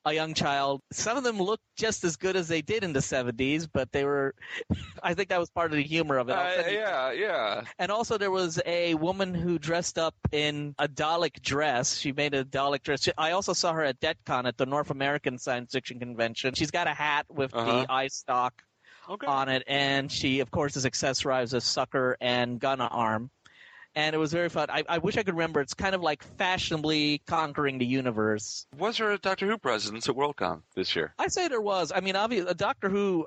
a young child. Some of them looked just as good as they did in the 70s, but they were – I think that was part of the humor of it. Yeah. And also there was a woman who dressed up in a Dalek dress. She made a Dalek dress. I also saw her at DETCON at the North American Science Fiction Convention. She's got a hat with the eye stalk on it, and she, of course, is accessorized as Sucker and Gunna Arm. And it was very fun. I wish I could remember. It's kind of like fashionably conquering the universe. Was there a Doctor Who presence at Worldcon this year? I say there was. I mean, obviously, Doctor Who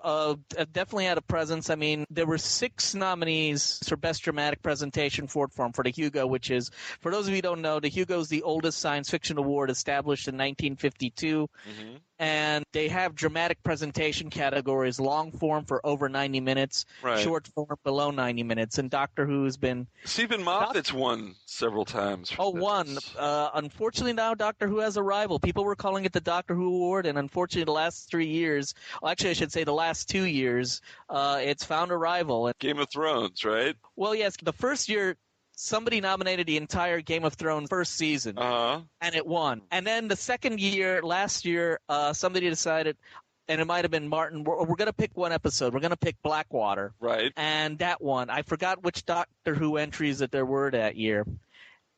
definitely had a presence. I mean, there were 6 nominees for Best Dramatic Presentation for the Hugo, which is, for those of you who don't know, the Hugo is the oldest science fiction award established in 1952. Mm-hmm. And they have dramatic presentation categories, long form for over 90 minutes, short form below 90 minutes. And Doctor Who has been... Stephen Moffat's won several times. Won. Unfortunately, now Doctor Who has a rival. People were calling it the Doctor Who Award, and unfortunately the last 3 years, well, actually I should say the last 2 years, it's found a rival. Game of Thrones, right? Well, yes. The first year... somebody nominated the entire Game of Thrones first season, and it won. And then the second year, last year, somebody decided, and it might have been Martin, we're going to pick one episode. We're going to pick Blackwater. Right. And that one. I forgot which Doctor Who entries that there were that year.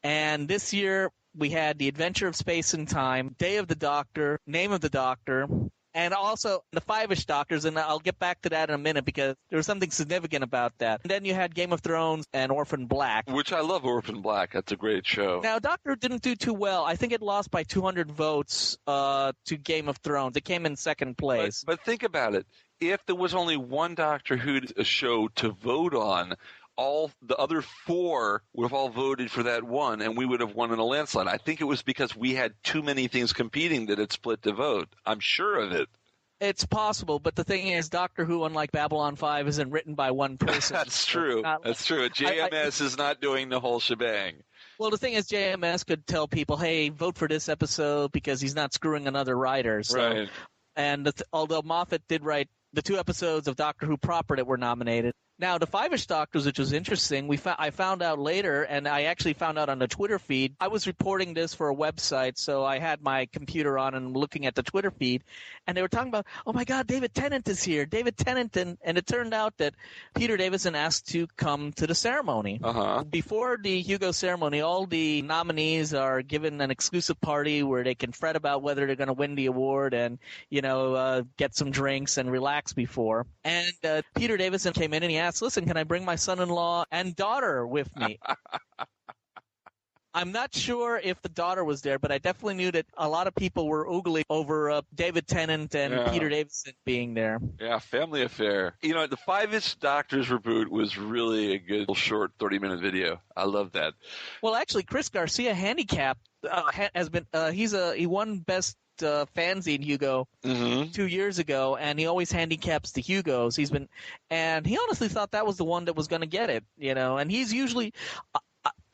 And this year, we had The Adventure of Space and Time, Day of the Doctor, Name of the Doctor, and also the Five-ish Doctors, and I'll get back to that in a minute because there was something significant about that. And then you had Game of Thrones and Orphan Black. Which I love Orphan Black. That's a great show. Now, Doctor didn't do too well. I think it lost by 200 votes to Game of Thrones. It came in second place. But think about it. If there was only one Doctor Who show to vote on, all the other 4 would have all voted for that one, and we would have won in a landslide. I think it was because we had too many things competing that it split the vote. I'm sure of it. It's possible, but the thing is, Doctor Who, unlike Babylon 5, isn't written by one person. That's true. That's true. JMS is not doing the whole shebang. Well, the thing is, JMS could tell people, hey, vote for this episode because he's not screwing another writer. So, right. And although Moffat did write the 2 episodes of Doctor Who proper that were nominated. Now, the Five-ish Doctors, which was interesting, I found out later, and I actually found out on the Twitter feed. I was reporting this for a website, so I had my computer on and looking at the Twitter feed, and they were talking about, oh my God, David Tennant is here, David Tennant, and it turned out that Peter Davison asked to come to the ceremony. Before the Hugo ceremony, all the nominees are given an exclusive party where they can fret about whether they're going to win the award and, get some drinks and relax before. And Peter Davison came in and he asked, listen, can I bring my son-in-law and daughter with me? I'm not sure if the daughter was there, but I definitely knew that a lot of people were oogling over David Tennant and Peter Davison being there. Yeah, family affair. You know, the 5-ish Doctors reboot was really a good short 30-minute video. I love that. Well, actually, Chris Garcia Handicap has been he won Best fanzine Hugo 2 years ago, and he always handicaps the Hugos. And he honestly thought that was the one that was going to get it, you know. And he's usually,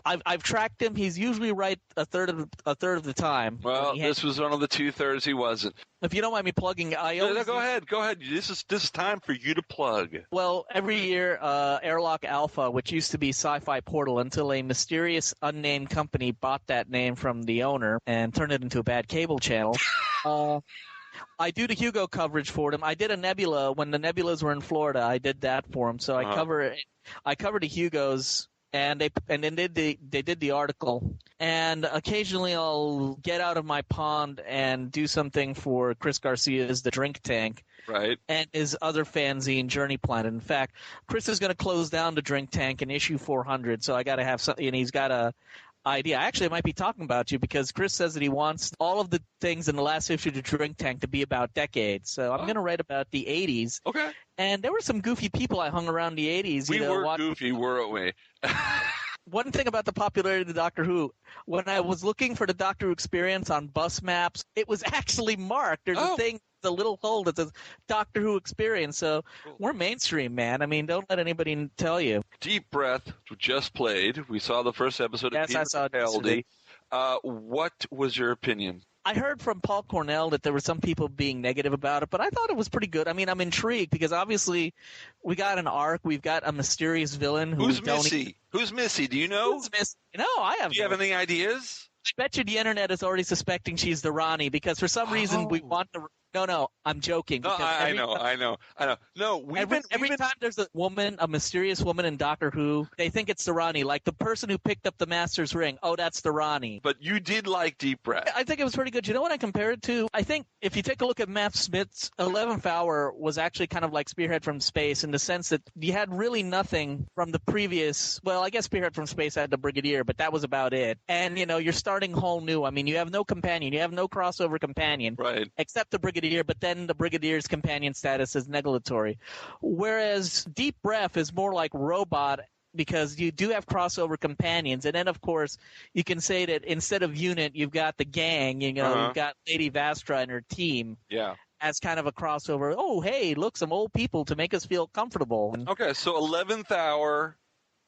I've tracked him. He's usually right a third of the time. Well, this was one of the 2/3 he wasn't. If you don't mind me plugging, go ahead. This is time for you to plug. Well, every year, Airlock Alpha, which used to be Sci-Fi Portal, until a mysterious unnamed company bought that name from the owner and turned it into a bad cable channel. I do the Hugo coverage for them. I did a Nebula when the Nebulas were in Florida. I did that for them, so I cover the Hugos. And they did the article, and occasionally I'll get out of my pond and do something for Chris Garcia's The Drink Tank, right? And his other fanzine, Journey Planet. In fact, Chris is going to close down the Drink Tank in issue 400, so I got to have something. And he's got a idea. Actually, I might be talking about you because Chris says that he wants all of the things in the last issue of the Drink Tank to be about decades. So I'm going to write about the 80s. Okay. And there were some goofy people I hung around the 80s. We were goofy, weren't we? One thing about the popularity of the Doctor Who, when I was looking for the Doctor Who experience on bus maps, it was actually marked. There's a thing, the little hole that says Doctor Who experience. So we're mainstream, man. I mean, don't let anybody tell you. Deep Breath just played. We saw the first episode of Peter-Capaldi. What was your opinion? I heard from Paul Cornell that there were some people being negative about it, but I thought it was pretty good. I mean, I'm intrigued because obviously we got an arc. We've got a mysterious villain. Who's Missy? Who's Missy? Do you know? Who's Missy? No, I have. Do you have any ideas? I bet you the internet is already suspecting she's the Ronnie because for some reason we want to. No, I'm joking. No, I know. No, every time there's a mysterious woman in Doctor Who, they think it's the Ronnie. Like the person who picked up the Master's ring. Oh, that's the Ronnie. But you did like Deep Breath. I think it was pretty good. You know what I compared it to? I think if you take a look at Matt Smith's 11th Hour was actually kind of like Spearhead from Space in the sense that you had really nothing from the previous. Well, I guess Spearhead from Space had the Brigadier, but that was about it. And, you know, you're starting whole new. I mean, you have no companion. You have no crossover companion. Right. Except the Brigadier, but then the Brigadier's companion status is negatory. Whereas Deep Breath is more like Robot because you do have crossover companions. And then, of course, you can say that instead of Unit, you've got the gang. You know, you've got Lady Vastra and her team. Yeah. As kind of a crossover. Oh, hey, look, some old people to make us feel comfortable. Okay, so 11th Hour,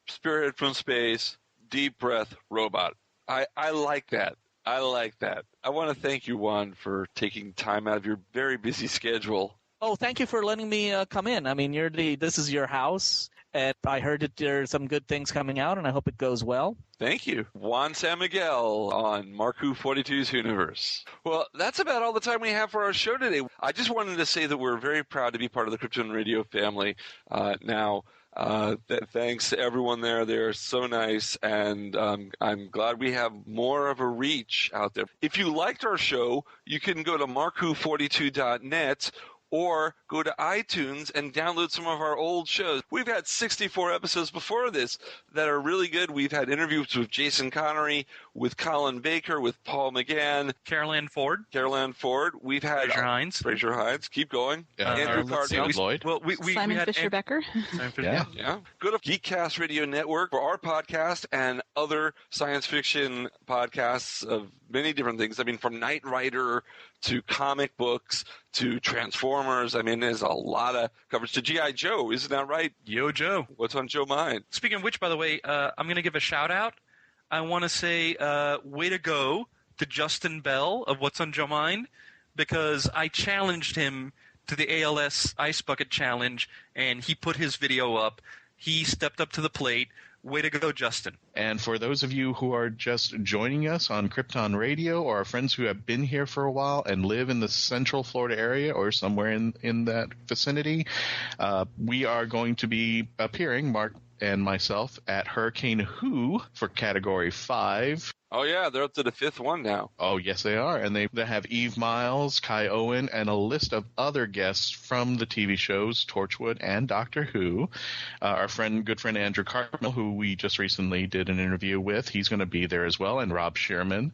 Spearhead from Space, Deep Breath, Robot. I like that. I like that. I want to thank you, Juan, for taking time out of your very busy schedule. Oh, thank you for letting me come in. I mean, this is your house, and I heard that there's some good things coming out, and I hope it goes well. Thank you. Juan Sanmiguel on Mark Who 42's Universe. Well, that's about all the time we have for our show today. I just wanted to say that we're very proud to be part of the Krypton Radio family now. Thanks to everyone there. They're so nice, and I'm glad we have more of a reach out there. If you liked our show, you can go to markwho42.net or go to iTunes and download some of our old shows. We've had 64 episodes before this that are really good. We've had interviews with Jason Connery, with Colin Baker, with Paul McGann. Carol Ann Ford. We've had Fraser Hines. Keep going. Andrew Carnegie. Lloyd. Well, Simon Fisher-Becker. Yeah. Go to Geekcast Radio Network for our podcast and other science fiction podcasts of many different things. I mean, from Knight Rider to comic books to Transformers. I mean, there's a lot of coverage to G.I. Joe. Isn't that right? Yo, Joe. What's on Joe Mind? Speaking of which, by the way, I'm going to give a shout-out. I want to say way to go to Justin Bell of What's on Joe Mind because I challenged him to the ALS Ice Bucket Challenge, and he put his video up. He stepped up to the plate. Way to go, Justin. And for those of you who are just joining us on Krypton Radio or our friends who have been here for a while and live in the Central Florida area or somewhere in that vicinity, we are going to be appearing, Mark and myself, at Hurricane Who for Category 5 Oh, yeah, they're up to the 5th one now. Oh, yes, they are. And they have Eve Miles, Kai Owen, and a list of other guests from the TV shows Torchwood and Doctor Who. Our good friend Andrew Cartmel, who we just recently did an interview with, he's going to be there as well, and Rob Shearman.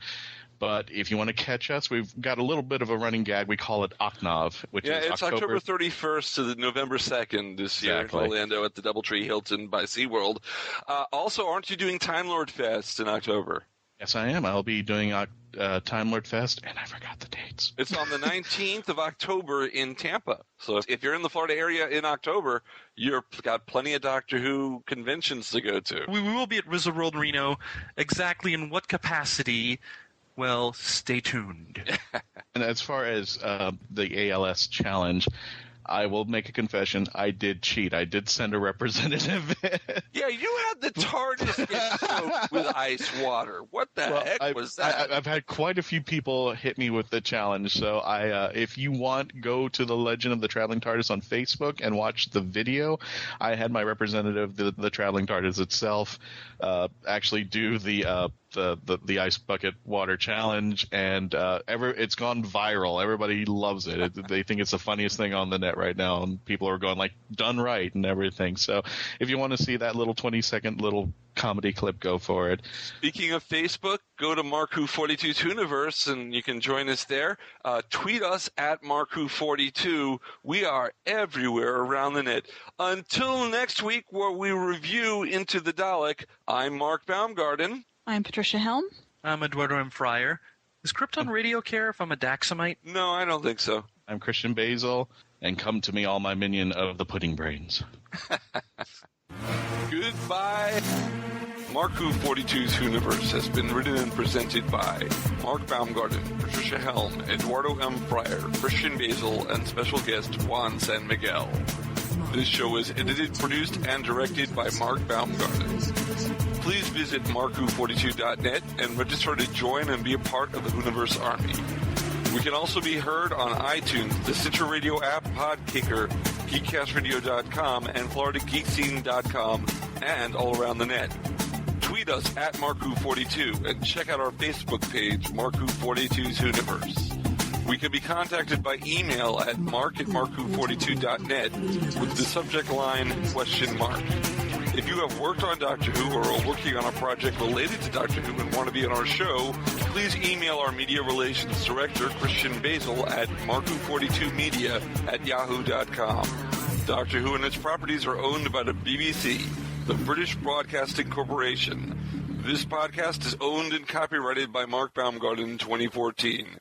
But if you want to catch us, we've got a little bit of a running gag. We call it Octave, which is it's October 31st to the November 2nd this year in Orlando at the Doubletree Hilton by SeaWorld. Also, aren't you doing Time Lord Fest in October? Yes, I am. I'll be doing Time Lord Fest, and I forgot the dates. It's on the 19th of October in Tampa. So if you're in the Florida area in October, you've got plenty of Doctor Who conventions to go to. We will be at Wizard World Reno. Exactly in what capacity? Well, stay tuned. And as far as the ALS challenge, I will make a confession. I did cheat. I did send a representative in. Yeah, you had the TARDIS get soaked with ice water. What the heck was that? I've had quite a few people hit me with the challenge. So if you want, go to the Legend of the Traveling TARDIS on Facebook and watch the video. I had my representative, the Traveling TARDIS itself, actually do the ice bucket water challenge, and it's gone viral. Everybody loves it. They think it's the funniest thing on the net right now, and people are going like, done right and everything. So if you want to see that little 20-second little comedy clip, go for it. Speaking of Facebook, go to MarkWho42's Hooniverse and you can join us there. Tweet us at MarkWho42. We are everywhere around the net. Until next week, where we review Into the Dalek, I'm Mark Baumgarten. I'm Patricia-Helm. I'm Eduardo-m-Freyre. Is Krypton Radio care if I'm a Daxamite? No, I don't think so. I'm Christian-basel, and come to me, all my minion of the pudding brains. Goodbye. MarkWho42's Hooniverse has been written and presented by Mark Baumgarten, Patricia-Helm, Eduardo-m-Freyre, Christian-basel, and special guest Juan Sanmiguel. This show is edited, produced, and directed by Mark Baumgarten. Please visit markwho42.net and register to join and be a part of the Hooniverse Army. We can also be heard on iTunes, the Stitcher Radio app, Podkicker, GeekCastRadio.com, and FloridaGeekScene.com, and all around the net. Tweet us at MarkWho42 and check out our Facebook page, MarkWho42's Hooniverse. We can be contacted by email at mark@markwho42.net with the subject line, ? If you have worked on Doctor Who or are working on a project related to Doctor Who and want to be on our show, please email our media relations director, christian-basel, at markWho42media@yahoo.com. Doctor Who and its properties are owned by the BBC, the British Broadcasting Corporation. This podcast is owned and copyrighted by Mark Baumgarten 2014.